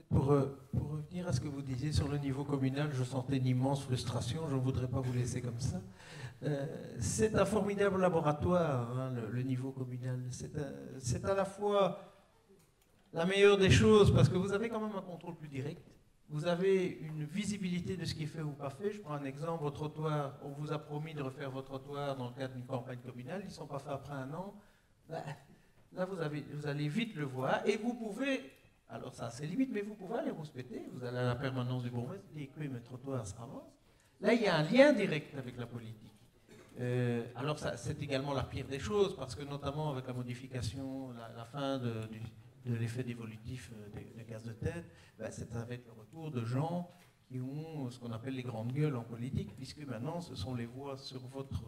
[SPEAKER 2] Pour revenir à ce que vous disiez sur le niveau communal, je sentais une immense frustration, je ne voudrais pas vous laisser comme ça. C'est un formidable laboratoire, hein, le niveau communal. C'est à la fois la meilleure des choses, parce que vous avez quand même un contrôle plus direct. vous avez une visibilité de ce qui est fait ou pas fait. Je prends un exemple, vos trottoirs, on vous a promis de refaire vos trottoirs dans le cadre d'une campagne communale, ils ne sont pas faits après un an. Là, vous allez vite le voir et vous pouvez, alors ça c'est limite, mais vous pouvez aller rouspéter, vous allez à la permanence du bourgmestre, et que mes trottoirs ça avance. Là, il y a un lien direct avec la politique. Alors c'est également la pire des choses, parce que notamment avec la modification, la fin de l'effet dévolutif des gaz de tête, c'est avec le retour de gens qui ont ce qu'on appelle les grandes gueules en politique, puisque maintenant ce sont les voix sur votre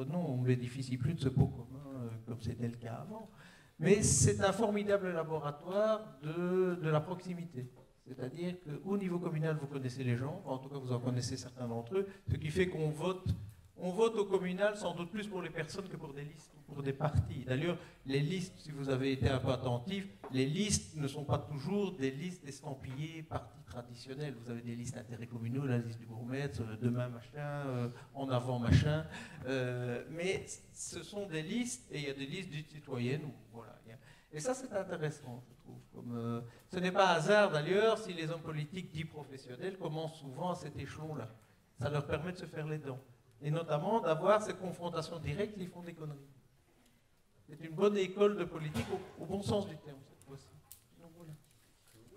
[SPEAKER 2] nom, on ne bénéficie plus de ce pot commun comme c'était le cas avant. Mais c'est un formidable laboratoire de la proximité. C'est-à-dire qu'au niveau communal, vous connaissez les gens, en tout cas vous en connaissez certains d'entre eux, ce qui fait qu'on vote. On vote au communal sans doute plus pour les personnes que pour des listes ou pour des partis. D'ailleurs, les listes, si vous avez été un peu attentif, les listes ne sont pas toujours des listes estampillées partis traditionnels. Vous avez des listes d'intérêts communaux, la liste du bourgmestre, demain machin, en avant machin. Mais ce sont des listes, et il y a des listes dites citoyennes. Voilà. Et ça, c'est intéressant, je trouve. Ce n'est pas hasard, d'ailleurs, si les hommes politiques dits professionnels commencent souvent à cet échelon-là. Ça leur permet de se faire les dents. Et notamment d'avoir cette confrontation directe, ils font des conneries. C'est une bonne école de politique au bon sens du terme, cette fois-ci. Voilà.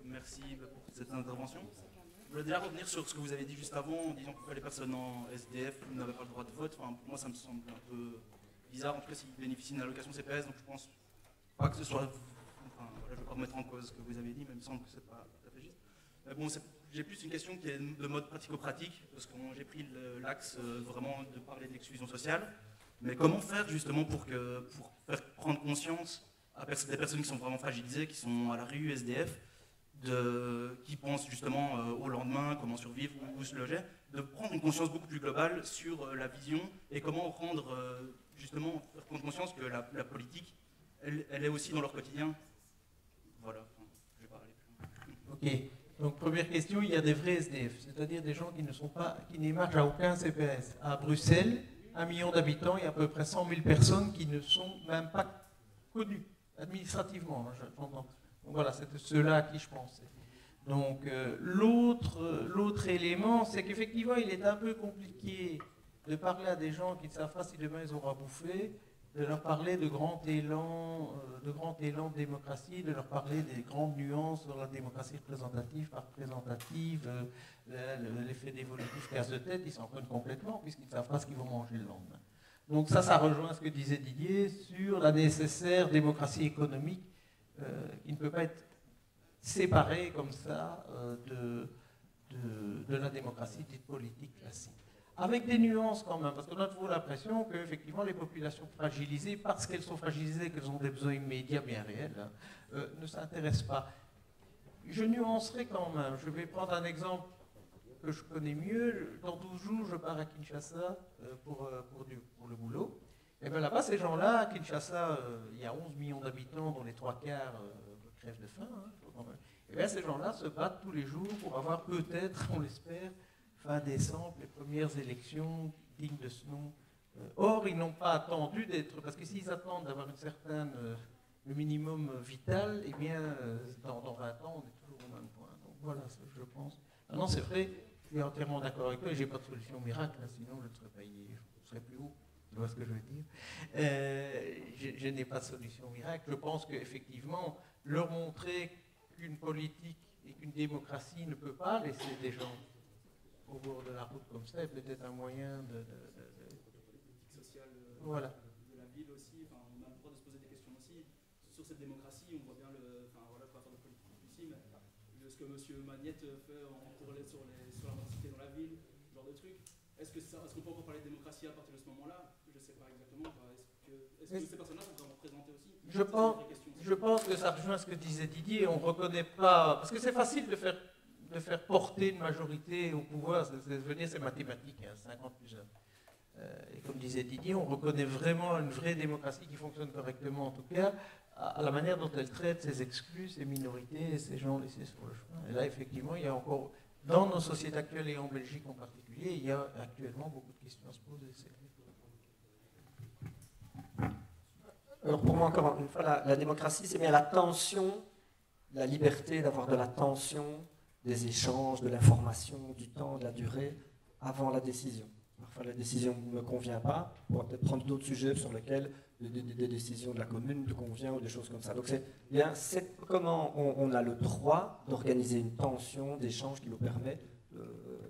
[SPEAKER 9] Merci pour cette intervention. Je voulais déjà revenir sur ce que vous avez dit juste avant, en disant que les personnes en SDF n'avaient pas le droit de vote. Enfin, pour moi, ça me semble un peu bizarre, en tout cas s'ils bénéficient d'une allocation CPS, donc je pense pas que ce soit... Enfin, voilà, je ne vais pas remettre en cause ce que vous avez dit, mais il me semble que ce n'est pas tout à fait juste. Bon, j'ai plus une question qui est de mode pratico-pratique, parce que j'ai pris l'axe vraiment de parler de l'exclusion sociale. Mais comment faire justement pour faire prendre conscience à des personnes qui sont vraiment fragilisées, qui sont à la rue, SDF, qui pensent justement au lendemain, comment survivre, où se loger, de prendre une conscience beaucoup plus globale sur la vision et comment justement faire prendre conscience que la politique, elle est aussi dans leur quotidien. Voilà, je vais pas aller plus loin.
[SPEAKER 2] Ok. Donc, première question, il y a des vrais SDF, c'est-à-dire des gens qui n'émargent à aucun CPS. À Bruxelles, 1 million d'habitants, il y a à peu près 100 000 personnes qui ne sont même pas connues administrativement. Donc voilà, c'est ceux-là à qui je pensais. Donc l'autre élément, c'est qu'effectivement, il est un peu compliqué de parler à des gens qui ne savent pas si demain ils auront à bouffer, de leur parler de grand élan de démocratie, de leur parler des grandes nuances dans la démocratie représentative, pas représentative, l'effet dévolutif casse de tête, ils s'en prennent complètement puisqu'ils ne savent pas ce qu'ils vont manger le lendemain. Donc ça rejoint ce que disait Didier sur la nécessaire démocratie économique qui ne peut pas être séparée comme ça de la démocratie dite politique classique. Avec des nuances quand même, parce qu'on a toujours l'impression qu'effectivement les populations fragilisées, parce qu'elles sont fragilisées, qu'elles ont des besoins immédiats bien réels, ne s'intéressent pas. Je nuancerai quand même. Je vais prendre un exemple que je connais mieux. Dans 12 jours, je pars à Kinshasa pour le boulot. Et bien là-bas, ces gens-là, à Kinshasa, il y a 11 millions d'habitants, dont les 3 quarts crèvent de faim. Et bien ces gens-là se battent tous les jours pour avoir peut-être, on l'espère, fin décembre, les premières élections dignes de ce nom. Or, ils n'ont pas attendu d'être... Parce que s'ils attendent d'avoir une certaine... le minimum vital, eh bien, dans 20 ans, on est toujours au même point. Donc voilà, je pense. Maintenant, c'est vrai, je suis entièrement d'accord avec toi, et je n'ai pas de solution miracle, hein, sinon je ne serais pas je serais plus haut. Tu vois ce que je veux dire? Je n'ai pas de solution miracle. Je pense qu'effectivement, leur montrer qu'une politique et qu'une démocratie ne peut pas laisser des gens au bord de la route comme ça, est peut-être un moyen de
[SPEAKER 9] politique sociale
[SPEAKER 2] voilà.
[SPEAKER 9] De la ville aussi. Enfin, on a le droit de se poser des questions aussi. Sur cette démocratie, on voit bien enfin voilà, pas faire de politique ici, mais ce que M. Magnette fait sur la mendicité dans la ville, ce genre de trucs. Est-ce qu'on peut encore parler de démocratie à partir de ce moment-là? Je ne sais pas exactement. Est-ce que ces personnes-là sont vraiment représentées aussi?
[SPEAKER 2] Je pense que ça rejoint ce que disait Didier. On ne reconnaît pas... Parce que c'est facile de faire porter une majorité au pouvoir. C'est mathématique, hein, 50 plus 1. Et comme disait Didier, on reconnaît vraiment une vraie démocratie qui fonctionne correctement, en tout cas, à la manière dont elle traite ses exclus, ses minorités et ces gens laissés sur le chemin. Et là, effectivement, il y a encore... Dans nos sociétés actuelles et en Belgique en particulier, il y a actuellement beaucoup de questions à se poser.
[SPEAKER 3] Alors pour moi, encore une fois, la démocratie, c'est bien la tension, la liberté d'avoir de la tension des échanges, de l'information, du temps, de la durée, avant la décision. Parfois, la décision ne me convient pas. On pourra peut-être prendre d'autres sujets sur lesquels des décisions de la commune me conviennent ou des choses comme ça. Donc, c'est bien comment on a le droit d'organiser une tension d'échange qui nous permet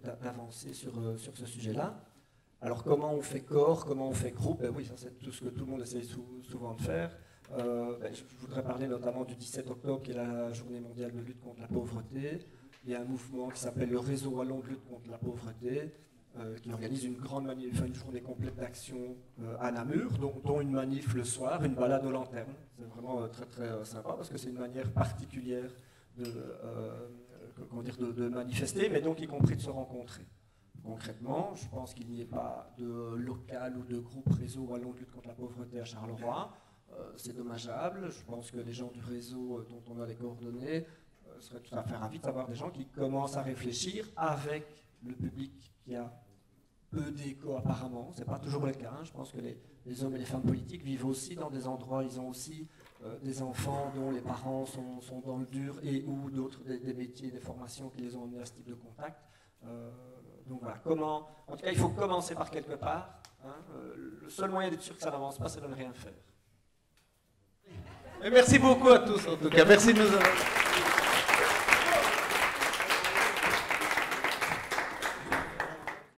[SPEAKER 3] d'avancer sur ce sujet-là. Alors, comment on fait corps, comment on fait groupe? Oui, ça, c'est tout ce que tout le monde essaye souvent de faire. Je voudrais parler notamment du 17 octobre, qui est la journée mondiale de lutte contre la pauvreté. Il y a un mouvement qui s'appelle le Réseau Wallon de lutte contre la pauvreté, qui organise une journée complète d'action à Namur, dont une manif le soir, une balade aux lanternes. C'est vraiment très très sympa parce que c'est une manière particulière de manifester, mais donc y compris de se rencontrer. Concrètement, je pense qu'il n'y ait pas de local ou de groupe réseau Wallon de lutte contre la pauvreté à Charleroi. C'est dommageable. Je pense que les gens du réseau dont on a les coordonnées seraient tout à fait ravis d'avoir des gens qui commencent à réfléchir avec le public qui a peu d'écho apparemment. Ce n'est pas toujours le cas. Je pense que les hommes et les femmes politiques vivent aussi dans des endroits, ils ont aussi des enfants dont les parents sont dans le dur et ou d'autres des métiers, des formations qui les ont amenés à ce type de contact. Donc voilà, en tout cas, il faut commencer par quelque part. Le seul moyen d'être sûr que ça n'avance pas, c'est de ne rien faire.
[SPEAKER 2] Et merci beaucoup à tous en tout cas. Merci de nous avoir.